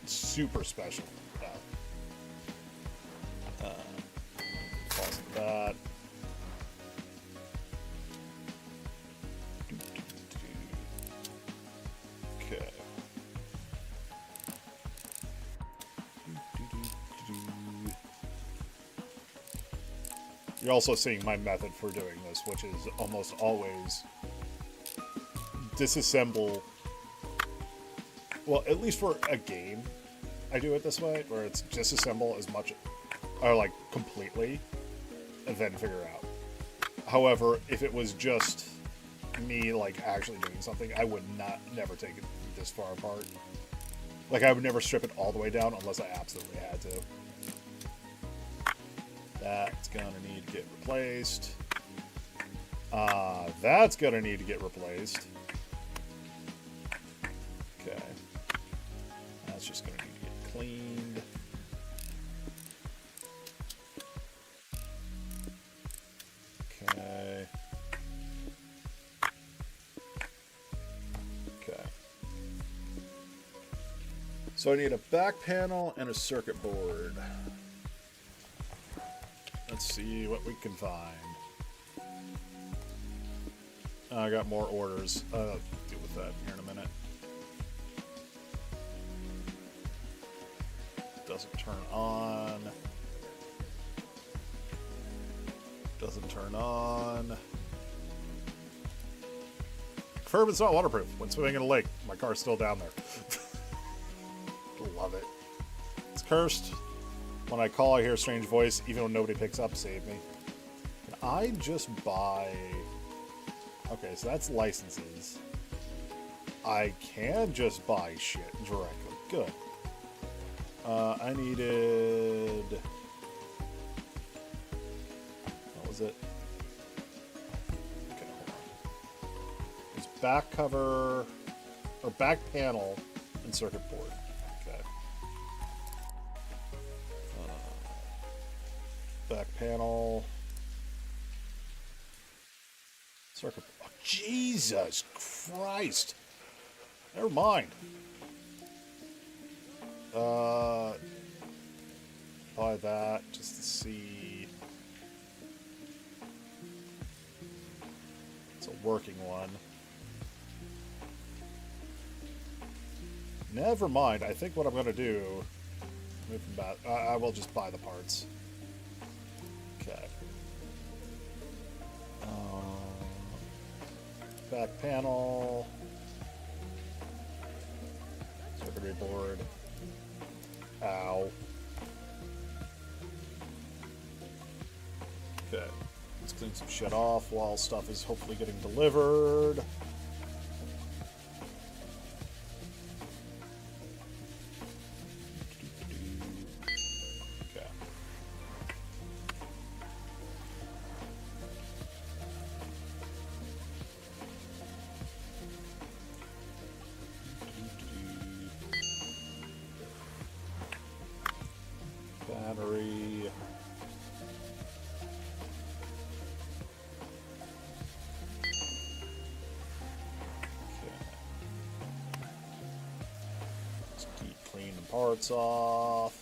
super special. Pause that. Okay. You're also seeing my method for doing this, which is almost always disassemble. Well, at least for a game, I do it this way, where it's disassemble as much, or like completely, and then figure out. However, if it was just me like actually doing something, I would never take it this far apart. Like I would never strip it all the way down unless I absolutely had to. That's gonna need to get replaced. That's gonna need to get replaced. Okay. That's just gonna need to get cleaned. Okay. Okay. So I need a back panel and a circuit board. Let's see what we can find. I got more orders. I'll deal with that here in a minute. Doesn't turn on. Doesn't turn on. Curb is not waterproof. When swimming in a lake, my car's still down there. Love it. It's cursed. When I call, I hear a strange voice, even when nobody picks up, save me. Can I just buy... Okay, so that's licenses. I can just buy shit directly. Good. I needed... What was it? Okay, hold on. It's back cover... Or back panel and circuit board. Okay. Back panel. Circuit. Oh, Jesus Christ! Never mind. Buy that just to see. It's a working one. Never mind. I think what I'm gonna do. Move them back. I will just buy the parts. Okay. Back panel. Circuitry board. Ow. Okay. Let's clean some shit off while stuff is hopefully getting delivered. Okay. Battery. Let's keep cleaning parts off.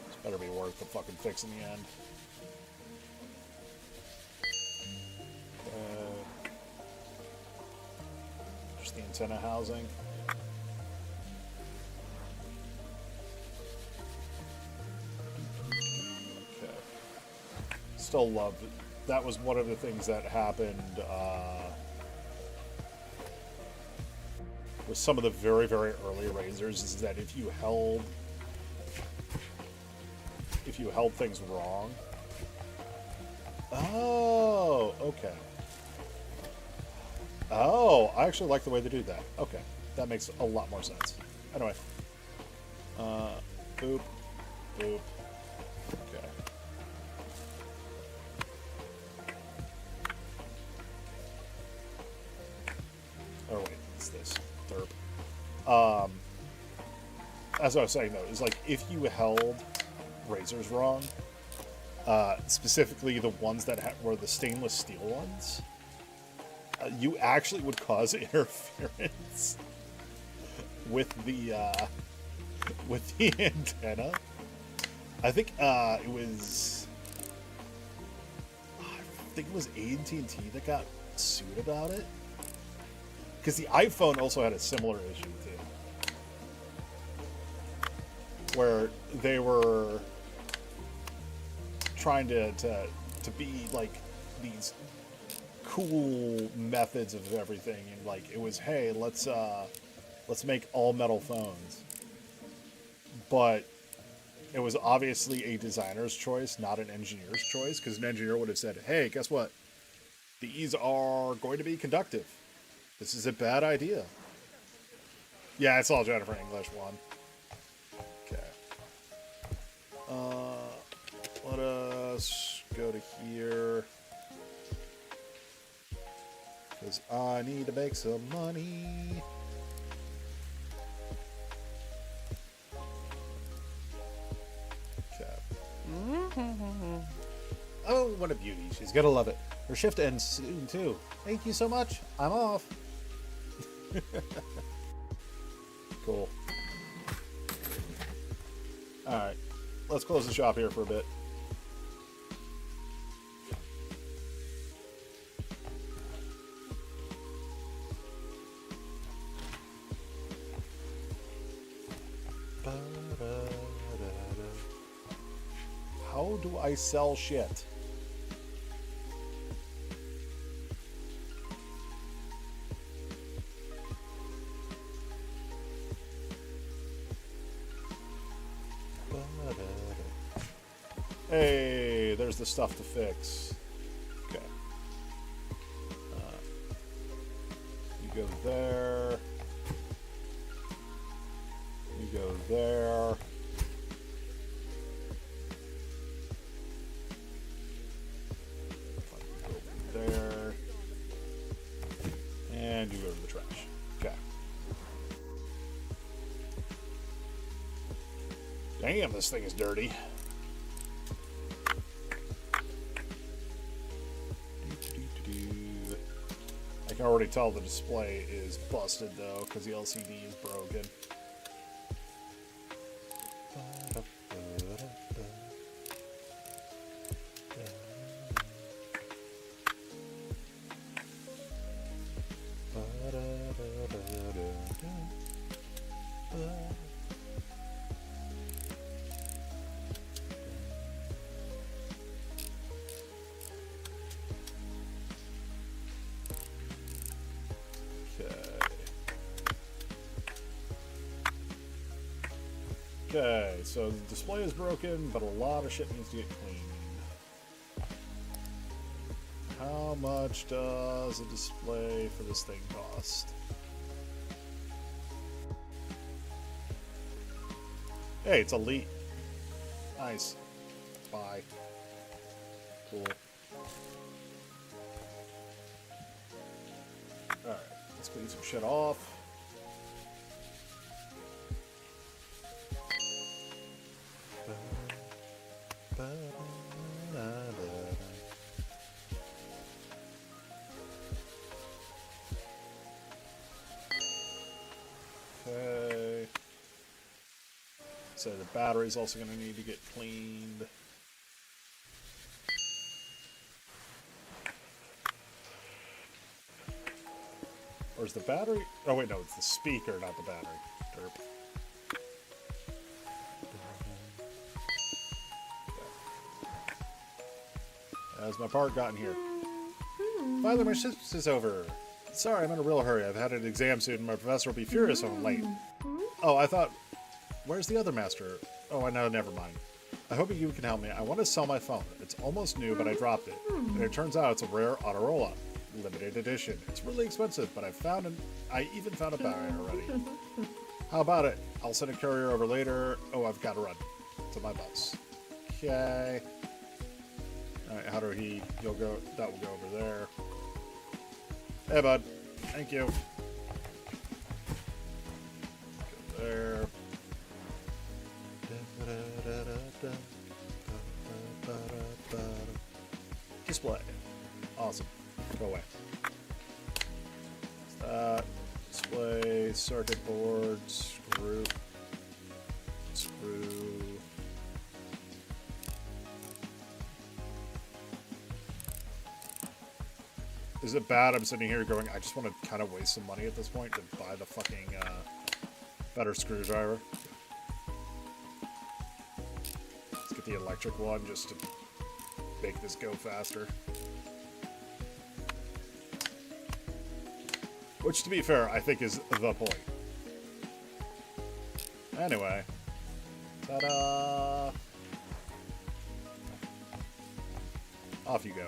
This better be worth the fucking fix in the end. Just the antenna housing. Okay. Still love it. That was one of the things that happened with some of the very, very early Razors, is that if you held things wrong. Oh, okay. Oh, I actually like the way they do that. Okay, that makes a lot more sense. Anyway, Boop. Boop. Okay. Oh wait, it's this. Derp. As I was saying though, is like if you held razors wrong, specifically the ones that were the stainless steel ones, you actually would cause interference with the antenna. I think it was AT&T that got sued about it, because the iPhone also had a similar issue too, where they were trying to be like these cool methods of everything, and like it was, hey, let's make all metal phones, but it was obviously a designer's choice, not an engineer's choice, because an engineer would have said, hey, guess what, these are going to be conductive, this is a bad idea. Yeah, it's all Jennifer English one. Okay. Let us go to here, because I need to make some money. Okay. Oh, what a beauty. She's gonna love it. Her shift ends soon, too. Thank you so much. I'm off. Cool. Alright. Let's close the shop here for a bit. How do I sell shit? Hey, there's the stuff to fix. Okay. You go there. You go there. There. And you go to the trash. Okay. Damn, this thing is dirty. I can already tell the display is busted though, because the LCD is broken. Okay, so the display is broken, but a lot of shit needs to get cleaned. How much does a display for this thing cost? Hey, it's Elite. Nice. Bye. Cool. Alright, let's clean some shit off. Okay. So the battery's also going to need to get cleaned. Or is the battery... Oh wait, no, it's the speaker, not the battery. Derp. How's my part gotten here? Finally, my shift is over. Sorry, I'm in a real hurry. I've had an exam soon, and my professor will be furious if I'm late. Oh, I thought... Where's the other master? Oh, I know, never mind. I hope you can help me. I want to sell my phone. It's almost new, but I dropped it. And it turns out it's a rare Autorola. limited edition. It's really expensive, but I even found a buyer already. How about it? I'll send a courier over later. Oh, I've got to run to my bus. Okay. Alright, that will go over there. Hey, bud. Thank you. Go there. Display. Awesome. Go away. Display, circuit board, screw. Is it bad I'm sitting here going, I just want to kind of waste some money at this point to buy the fucking better screwdriver? Let's get the electric one just to make this go faster. Which, to be fair, I think is the point. Anyway. Ta-da! Off you go.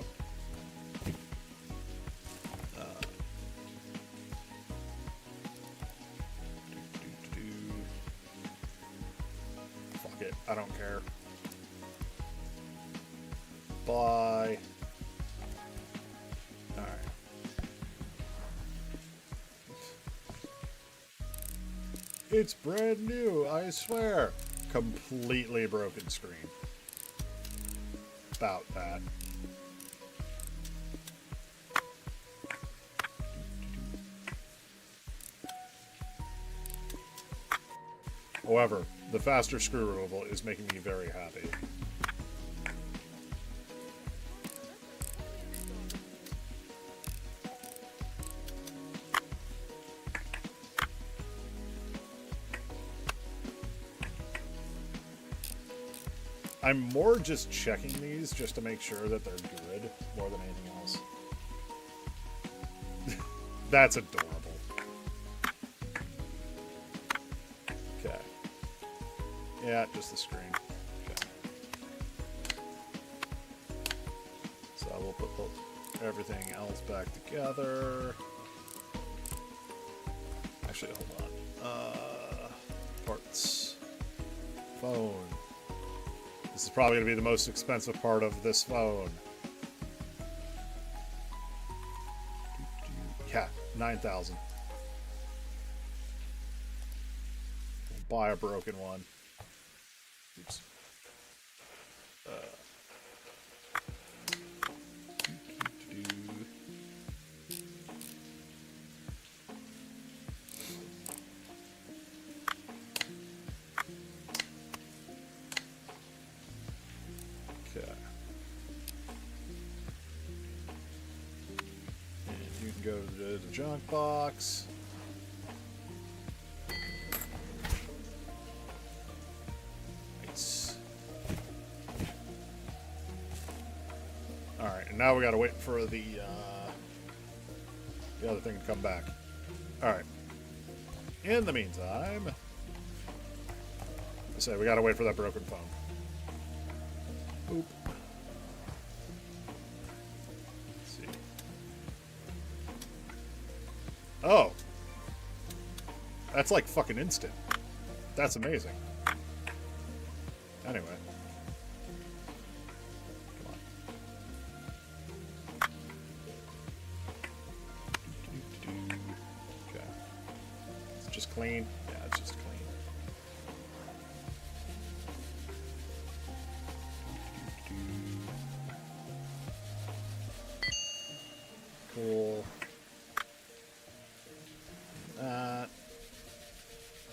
Fuck it. I don't care. Bye. Alright. It's brand new, I swear. Completely broken screen. About that. However, the faster screw removal is making me very happy. I'm more just checking these just to make sure that they're good more than anything else. That's adorable. Okay. Yeah, just the screen. Okay. So we'll put everything else back together. Actually, hold on. Parts. Phone. This is probably going to be the most expensive part of this phone. Yeah, 9,000. Buy a broken one. Oops. Go to the junk box. Nice. Alright, and now we gotta wait for the other thing to come back. Alright. In the meantime, I say we gotta wait for that broken phone. Oop. Oh. That's like fucking instant. That's amazing. Anyway. Come on. Okay. It's just clean. Yeah, it's just clean. Cool.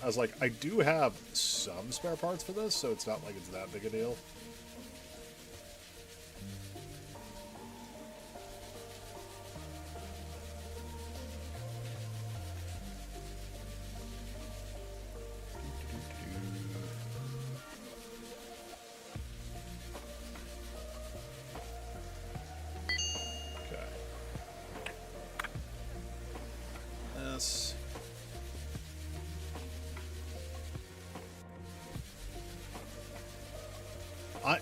I was like, I do have some spare parts for this, so it's not like it's that big a deal. Okay. This.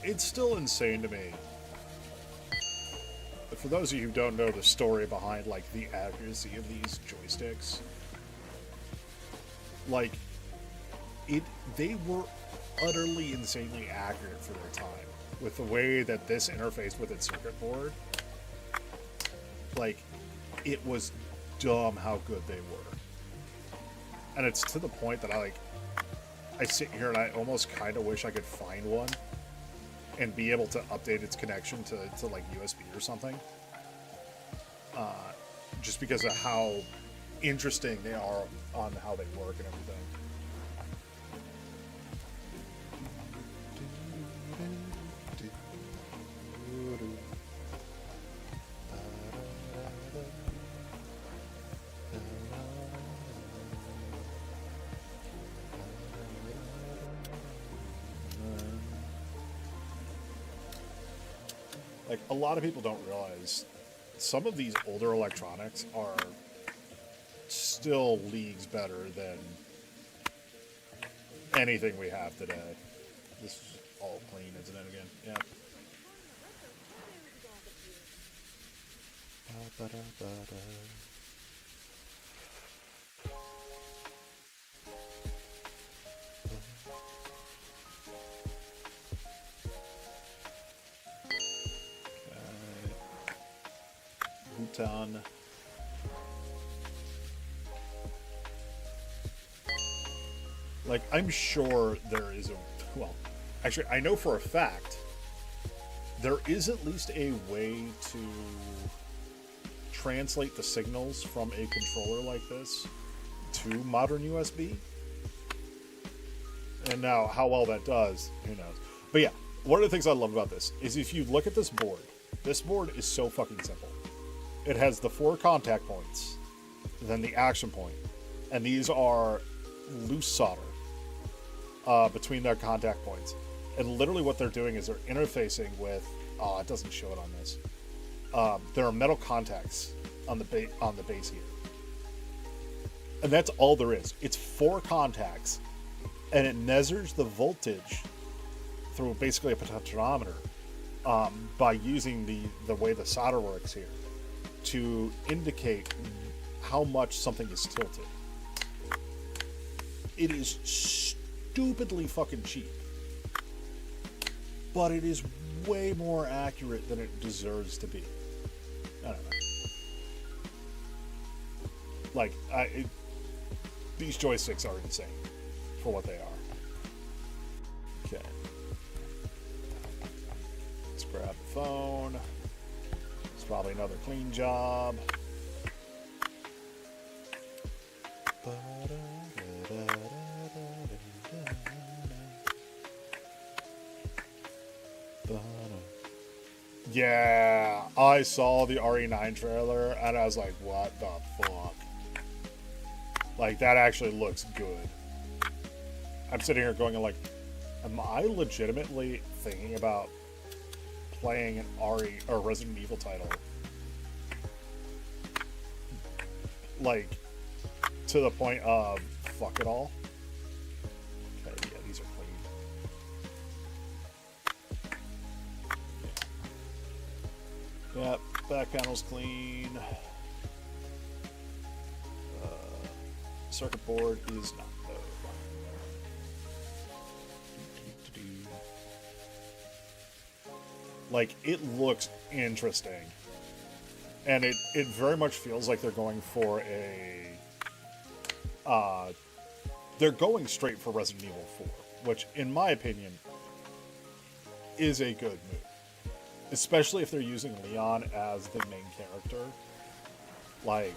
It's still insane to me. for those of you who don't know the story behind like the accuracy of these joysticks, like they were utterly insanely accurate for their time with the way that this interfaced with its circuit board. Like, it was dumb how good they were. And it's to the point that I sit here and I almost kind of wish I could find one and be able to update its connection to like USB or something. Just because of how interesting they are on how they work and everything. Like, a lot of people don't realize some of these older electronics are still leagues better than anything we have today. This is all clean, isn't it, again? Yeah. Bhutan. Like, I'm sure there is a... Well, actually, I know for a fact there is at least a way to translate the signals from a controller like this to modern USB. And now, how well that does, who knows. But yeah, one of the things I love about this is if you look at this board is so fucking simple. It has the 4 contact points, then the action point, and these are loose solder between their contact points. And literally what they're doing is they're interfacing with, oh, it doesn't show it on this. There are metal contacts on the base here. And that's all there is. It's 4 contacts, and it measures the voltage through basically a potentiometer by using the way the solder works here to indicate how much something is tilted. It is stupidly fucking cheap, but it is way more accurate than it deserves to be. I don't know. Like, these joysticks are insane for what they are. Okay. Let's grab the phone. It's probably another clean job. Yeah, I saw the RE9 trailer and I was like, what the fuck? Like, that actually looks good. I'm sitting here going like, am I legitimately thinking about playing an RE or Resident Evil title? Like, to the point of fuck it all? Okay, yeah, these are clean. Yep, back panel's clean. Circuit board is not, though. Like, it looks interesting. And it very much feels like they're going for a... they're going straight for Resident Evil 4, which, in my opinion, is a good move. Especially if they're using Leon as the main character. Like,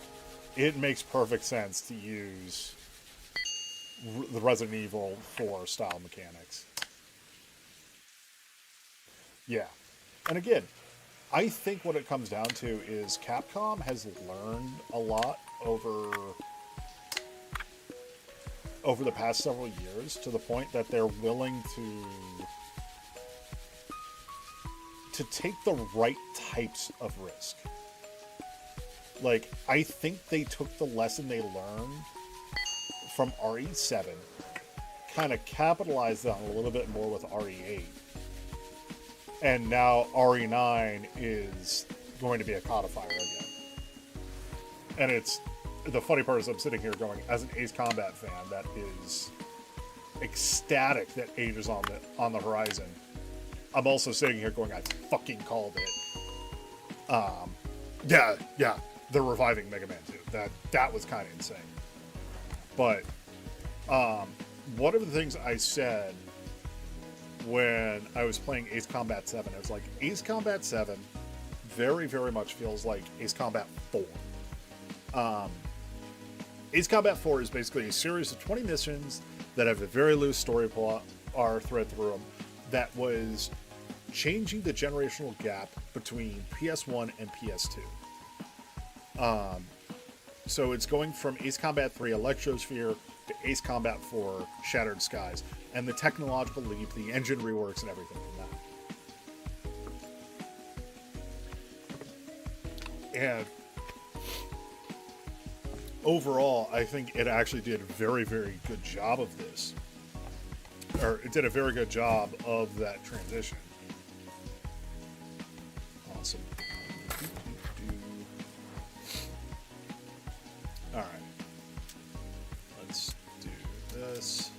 it makes perfect sense to use the Resident Evil 4 style mechanics. Yeah. And again, I think what it comes down to is Capcom has learned a lot over the past several years, to the point that they're willing to take the right types of risk. Like, I think they took the lesson they learned from RE7, kind of capitalized on a little bit more with RE8. And now RE9 is going to be a codifier again. And it's the funny part is I'm sitting here going, as an Ace Combat fan, that is ecstatic that Age is on the horizon. I'm also sitting here going, I fucking called it. Yeah, they're reviving Mega Man 2. That was kind of insane. But one of the things I said when I was playing Ace Combat 7, I was like, Ace Combat 7 very, very much feels like Ace Combat 4. Ace Combat 4 is basically a series of 20 missions that have a very loose story plot or thread through them that was changing the generational gap between PS1 and PS2. So it's going from Ace Combat 3 Electrosphere to Ace Combat 4 Shattered Skies, and the technological leap, the engine reworks, and everything from that. And overall, I think it actually did a very, very good job of this. Or it did a very good job of that transition. Awesome. Alright. Let's do this.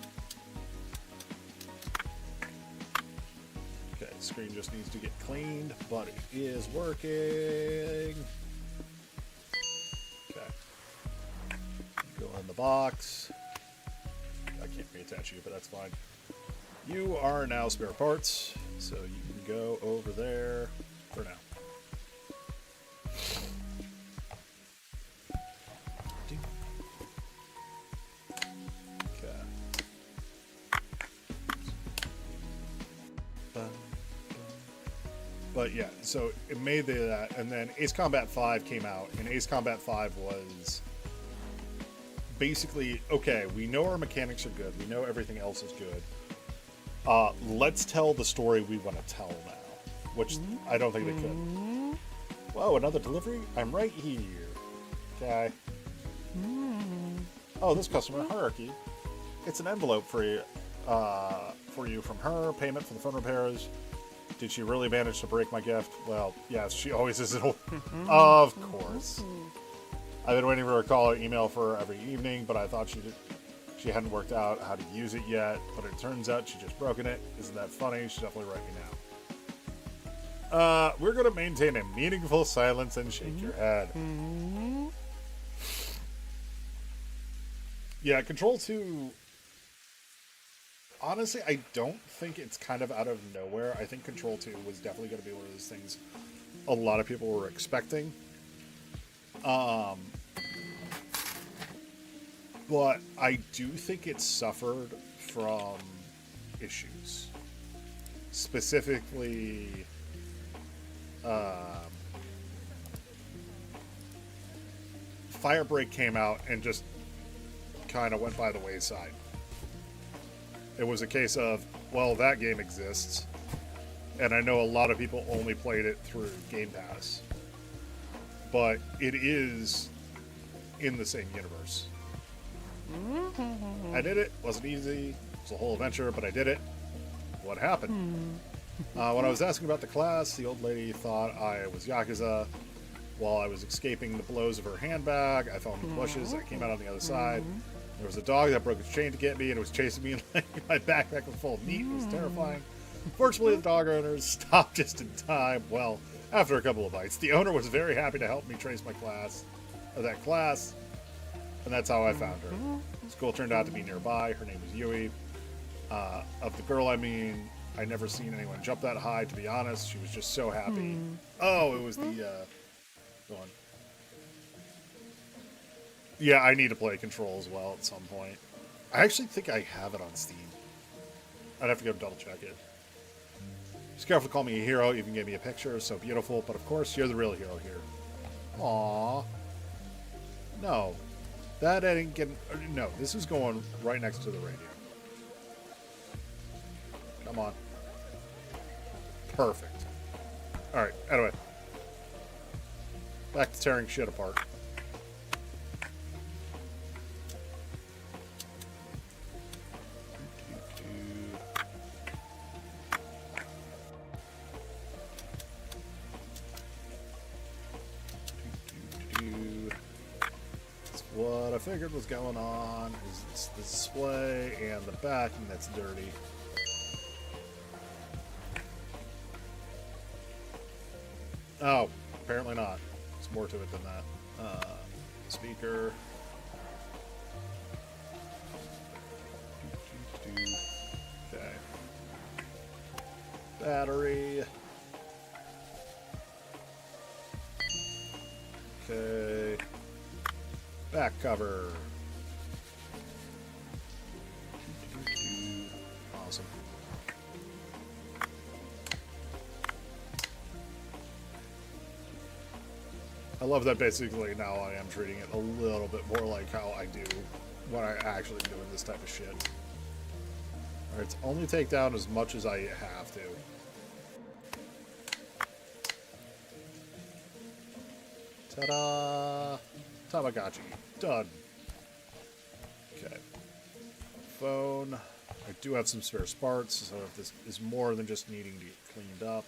Okay, the screen just needs to get cleaned, but it is working. Okay. Go in the box. I can't reattach you, but that's fine. You are now spare parts, so you can go over there for now. But yeah, so it made that, and then Ace Combat 5 came out, and Ace Combat 5 was basically, okay, we know our mechanics are good, we know everything else is good. Let's tell the story we want to tell now, which I don't think they could. Whoa, another delivery? I'm right here. Okay. Oh, this customer hierarchy. It's an envelope for you from her. Payment for the phone repairs. Did she really manage to break my gift? Well, yes, she always is. Of course. I've been waiting for a call or email for her every evening, but I thought she hadn't worked out how to use it yet. But it turns out she just broken it. Isn't that funny? She's definitely right me now. We're going to maintain a meaningful silence and shake your head. Yeah, Control 2... Honestly, I don't think it's kind of out of nowhere. I think Control 2 was definitely going to be one of those things a lot of people were expecting. But I do think it suffered from issues. Specifically, Firebreak came out and just kind of went by the wayside. It was a case of, well, that game exists, and I know a lot of people only played it through Game Pass, but it is in the same universe. I did it. Wasn't easy. It was a whole adventure, but I did it. What happened? When I was asking about the class, the old lady thought I was Yakuza. While I was escaping the blows of her handbag, I fell in the bushes. I came out on the other side. There was a dog that broke its chain to get me, and it was chasing me, and my backpack was full of meat. It was terrifying. Fortunately, the dog owners stopped just in time. Well, after a couple of bites, the owner was very happy to help me trace my class, and that's how I found her. School turned out to be nearby. Her name was Yui. Of the girl, I mean, I never seen anyone jump that high, to be honest. She was just so happy. Oh, it was the, go on. Yeah, I need to play Control as well at some point. I actually think I have it on Steam. I'd have to go double check it. Just careful to call me a hero, even give me a picture, so beautiful, but of course, you're the real hero here. Aww. No. That I didn't get... No, this is going right next to the radio. Come on. Perfect. Alright, anyway. Back to tearing shit apart. figured was going on is it's the display and the backing that's dirty. Oh, apparently not. There's more to it than that. Speaker. Okay. Battery. Okay. Back cover. Awesome. I love that basically now I am treating it a little bit more like how I do when I actually doing this type of shit. Alright, it's only take down as much as I have to. Ta-da! Tamagotchi. Done. Okay. Phone. I do have some spare parts, so if this is more than just needing to get cleaned up.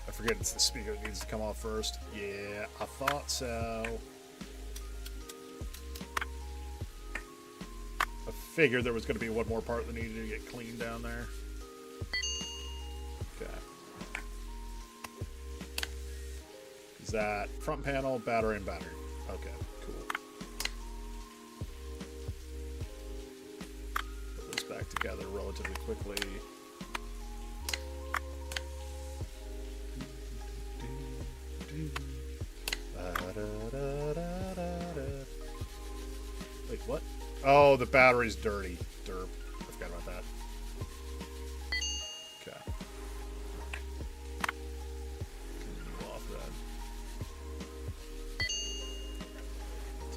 I forget it's the speaker that needs to come off first. Yeah, I thought so. I figured there was going to be one more part that needed to get cleaned down there. Okay. Is that front panel, battery, and battery? Okay, cool. Put this back together relatively quickly. Wait, what? Oh, the battery's dirty. Derp. I forgot about that. Okay. Continue off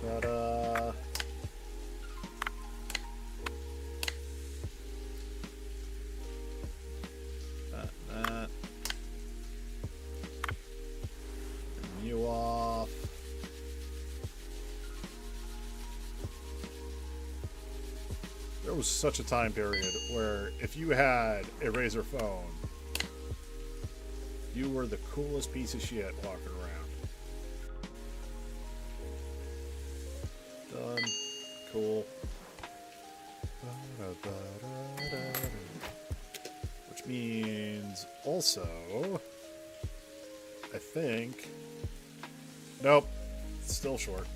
then. Ta-da! That. You off. There was such a time period where if you had a Razer phone, you were the coolest piece of shit walking around. Done. Cool. Which means also, I think, nope, still short.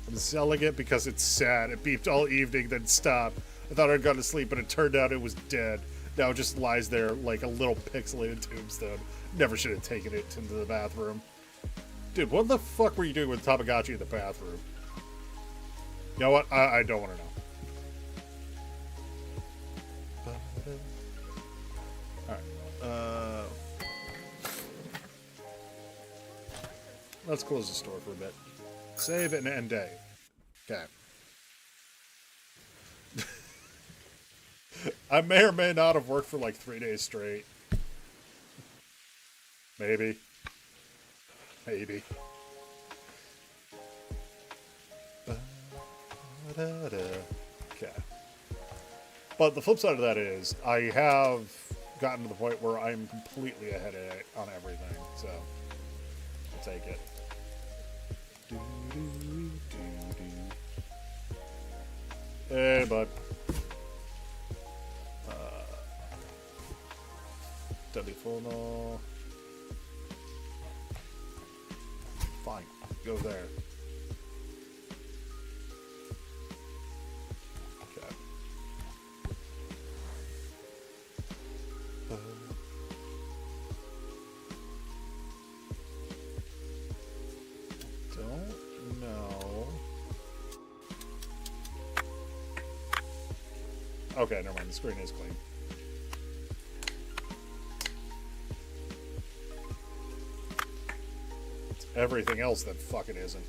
I'm selling it because it's sad. It beeped all evening, then stopped. I thought I'd gone to sleep, but it turned out it was dead. Now it just lies there like a little pixelated tombstone. Never should have taken it into the bathroom. Dude, what the fuck were you doing with Tamagotchi in the bathroom? You know what? I don't want to know. Alright. Let's close the store for a bit. Save and end day. Okay. I may or may not have worked for like 3 days straight. Maybe. Maybe. Okay. But the flip side of that is, I have gotten to the point where I'm completely ahead of it on everything, so I'll take it. Hey, bud. Telefono. Fine, go there. Okay. Don't know. Okay, never mind. The screen is clean. everything else that fucking isn't.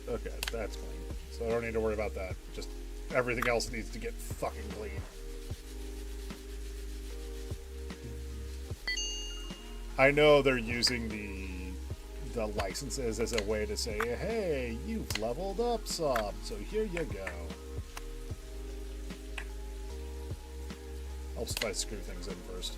Okay, that's clean. So I don't need to worry about that. Just everything else needs to get fucking clean. I know they're using the licenses as a way to say, hey, you've leveled up some, so here you go. Helps if I screw things in first.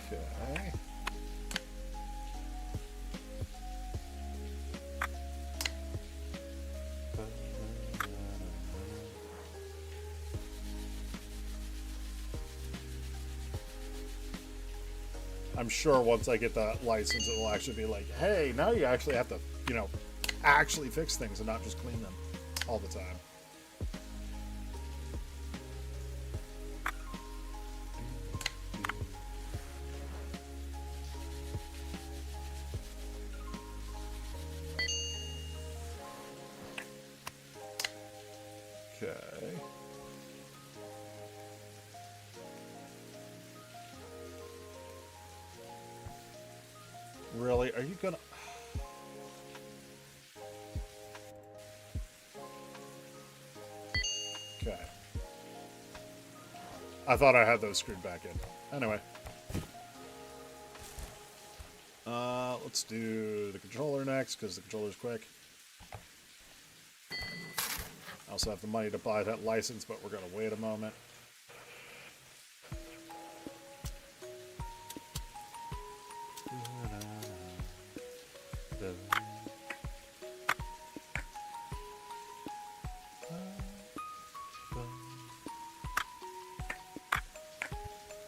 Okay. I'm sure once I get that license, it will actually be like, hey, now you actually have to, you know, actually fix things and not just clean them all the time. Okay. Really? Are you gonna... Okay. I thought I had those screwed back in. Anyway. Let's do the controller next, because the controller's quick. I also have the money to buy that license, but we're gonna wait a moment.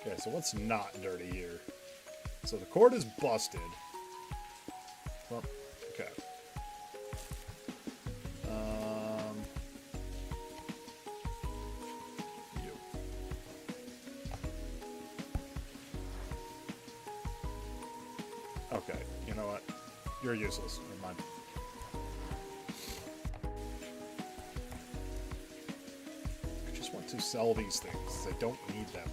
Okay, so what's not dirty here? So the cord is busted. Well, okay. You. Okay, you know what? You're useless. Never mind. I just want to sell these things. I don't need them.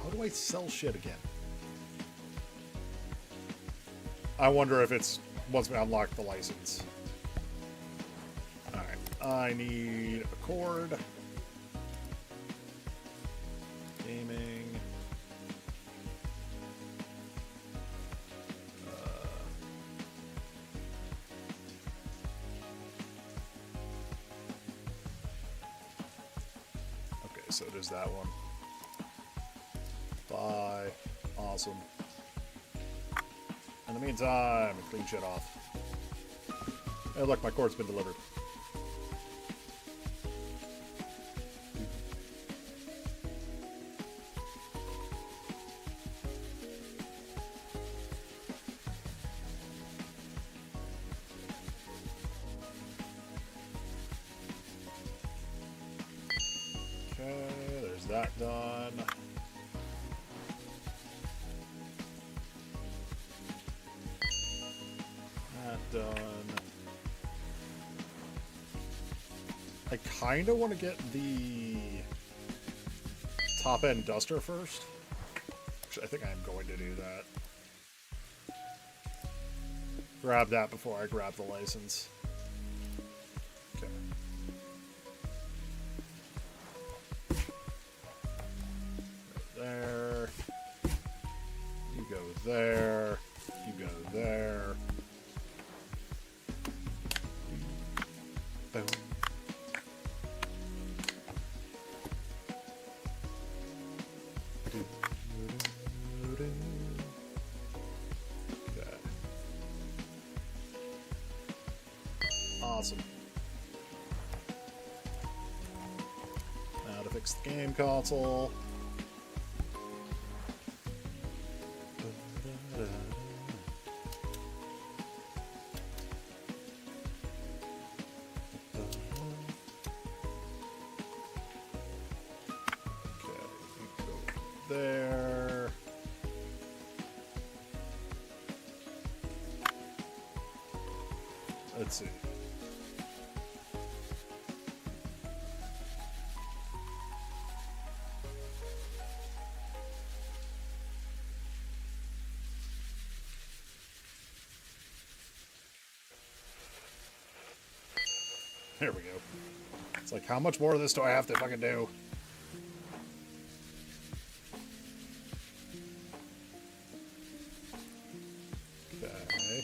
How do I sell shit again? I wonder if it's once we unlock the license. Alright, I need a cord. Gaming. Okay, so there's that one. Bye. Awesome. In the meantime, clean shit off. Hey, look, my cord's been delivered. Okay, there's that done. Done. I kind of want to get the top-end duster first. Which I think I'm going to do that. Grab that before I grab the license. Okay. There. You go there. You go there. Boom. Okay. Awesome. Now to fix the game console. there. Let's see. There we go. It's like, how much more of this do I have to fucking do? Okay.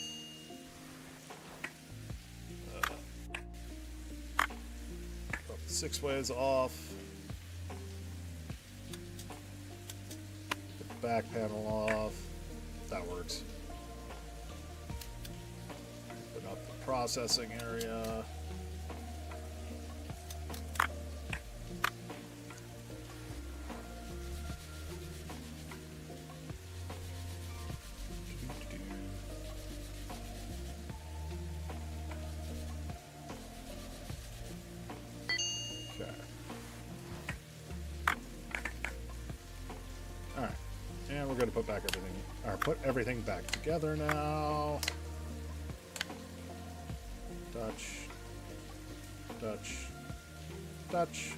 Drop the 6 ways off. Get the back panel off. That works. Open up the processing area. We're going to put back everything, or put everything back together now. Touch, touch, touch.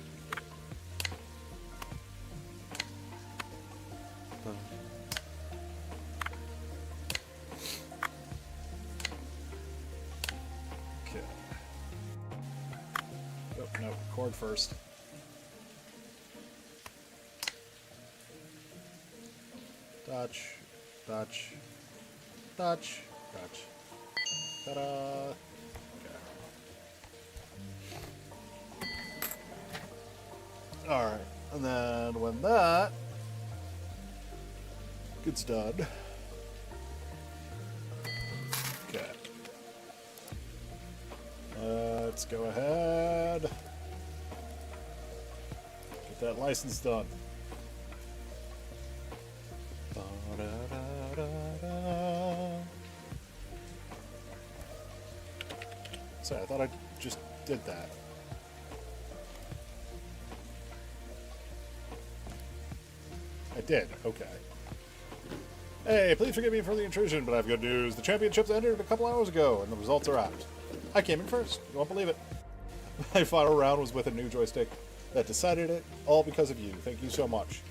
Okay. Oh, no, cord first. Touch, touch, touch, touch. Ta-da! Okay. Alright, and then when that gets done, okay. Let's go ahead. Get that license done. Sorry, I thought I just did that. I did, okay. Hey, please forgive me for the intrusion, but I have good news. The championships ended a couple hours ago, and the results are out. I came in first. You won't believe it. My final round was with a new joystick that decided it, all because of you. Thank you so much.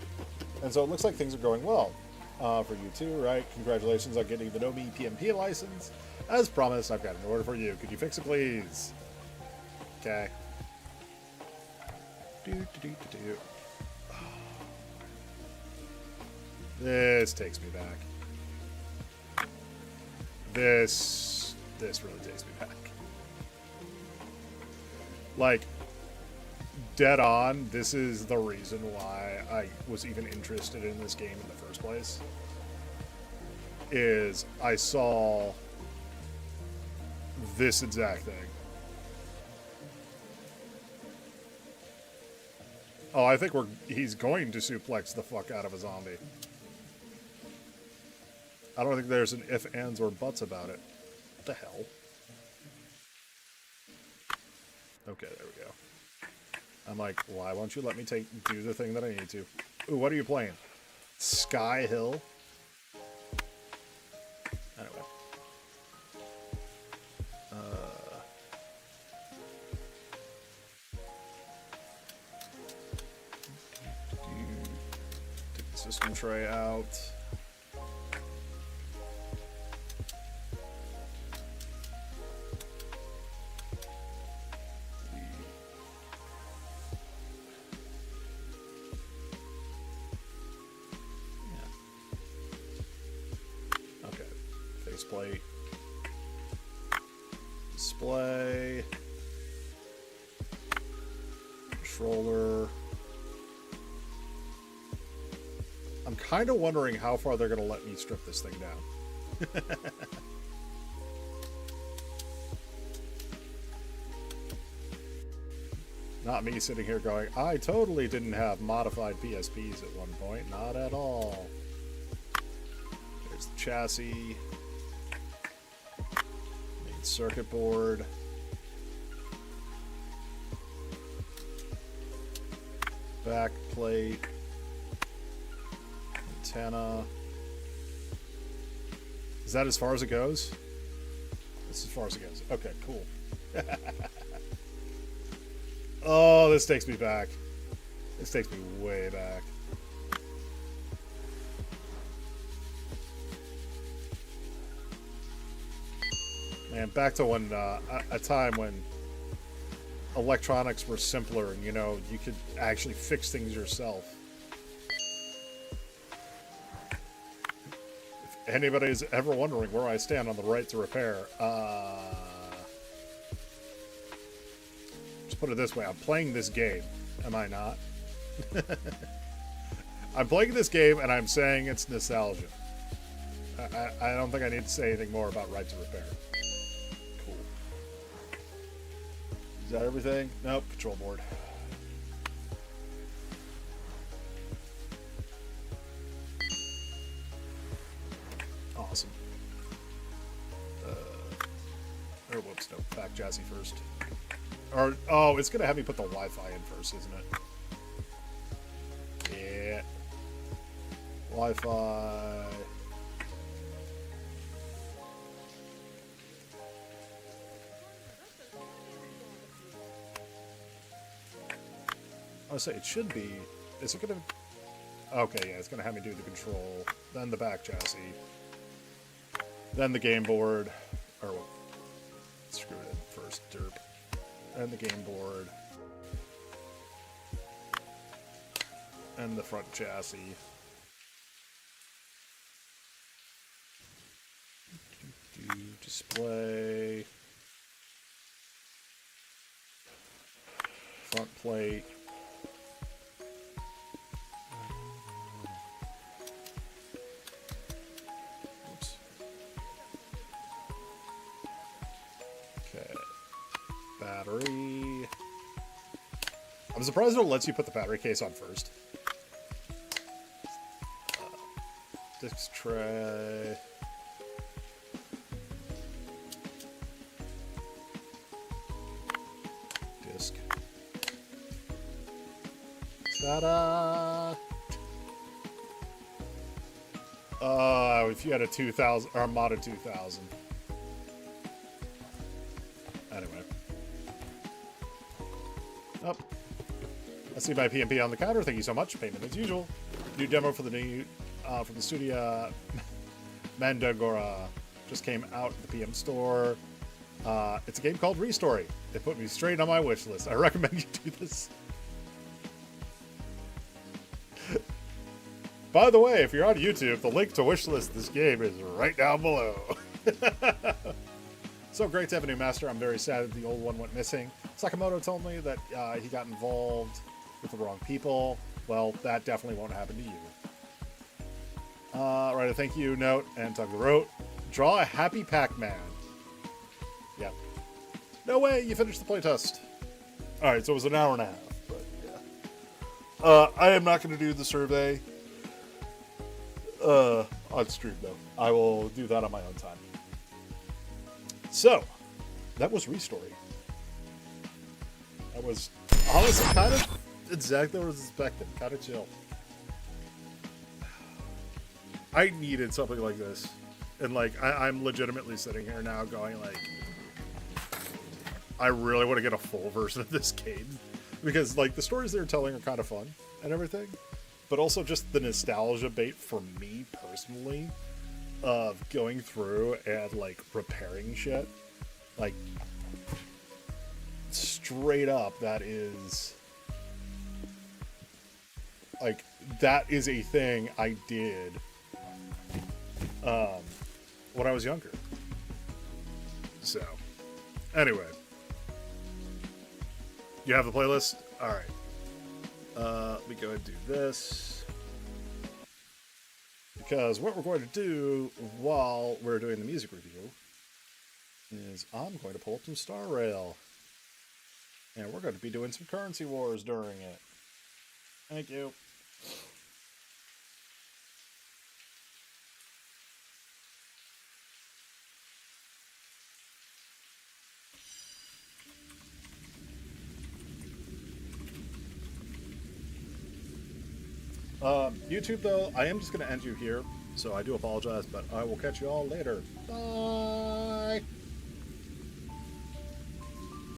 And so it looks like things are going well. For you too, right? Congratulations on getting the Nomi PMP license. As promised, I've got an order for you. Could you fix it, please? Okay. This takes me back. This really takes me back. Like, dead on, this is the reason why I was even interested in this game in the first place. Is I saw this exact thing. Oh, I think he's going to suplex the fuck out of a zombie. I don't think there's an if, ands, or buts about it. What the hell? Okay, there we go. I'm like, why won't you let me do the thing that I need to? Ooh, what are you playing? Sky Hill? Anyway. Take the system tray out. Plate, display, controller. I'm kind of wondering how far they're going to let me strip this thing down. Not me sitting here going, I totally didn't have modified PSPs at one point. Not at all. There's the chassis. Circuit board. Back plate. Montana. Is that as far as it goes? This is as far as it goes. Okay, cool. Oh, this takes me back. This takes me way back. Man, back to when a time when electronics were simpler and, you know, you could actually fix things yourself. If anybody's ever wondering where I stand on the right to repair, just put it this way, I'm playing this game, am I not? I'm playing this game and I'm saying it's nostalgia. I don't think I need to say anything more about right to repair. Cool. Is that everything? Nope, control board. Awesome. Or whoops, no, back chassis first. Or, oh, it's gonna have me put the Wi-Fi in first, isn't it? Yeah. Wi-Fi. I would say it should be. Is it gonna? Okay, yeah, it's gonna have me do the control, then the back chassis, then the game board, or screw it first, derp, and the game board, and the front chassis. Display, front plate. Oops. Okay. Battery. I'm surprised it lets you put the battery case on first. Disc tray. Disc. Ta-da! If you had a 2000 or a modded 2000. Anyway. Oh. I see my PMP on the counter. Thank you so much. Payment as usual. New demo for the new from the studio Mandagora just came out at the PM store. It's a game called Restory. It put me straight on my wish list. I recommend you do this. By the way, if you're on YouTube, the link to wishlist this game is right down below. So great to have a new master. I'm very sad that the old one went missing. Sakamoto told me that he got involved with the wrong people. Well, that definitely won't happen to you. Write a thank you note and tug the rope. Draw a happy Pac-Man. Yep. No way, you finished the playtest. Alright, so it was an hour and a half, but yeah. I am not going to do the survey on stream, though. I will do that on my own time. So, that was Restory. That was honestly kind of exactly what I was expecting. Kind of chill. I needed something like this. And, like, I'm legitimately sitting here now going, like, I really want to get a full version of this game. Because, like, the stories they're telling are kind of fun and everything. But also just the nostalgia bait for me, personally, of going through and, like, repairing shit. Like, straight up, that is... Like, that is a thing I did when I was younger. So, anyway. You have the playlist? Alright. Let me go ahead and do this. Because what we're going to do while we're doing the music review is I'm going to pull up some Star Rail. And we're going to be doing some Currency Wars during it. Thank you. YouTube, though, I am just going to end you here, so I do apologize, but I will catch you all later. Bye!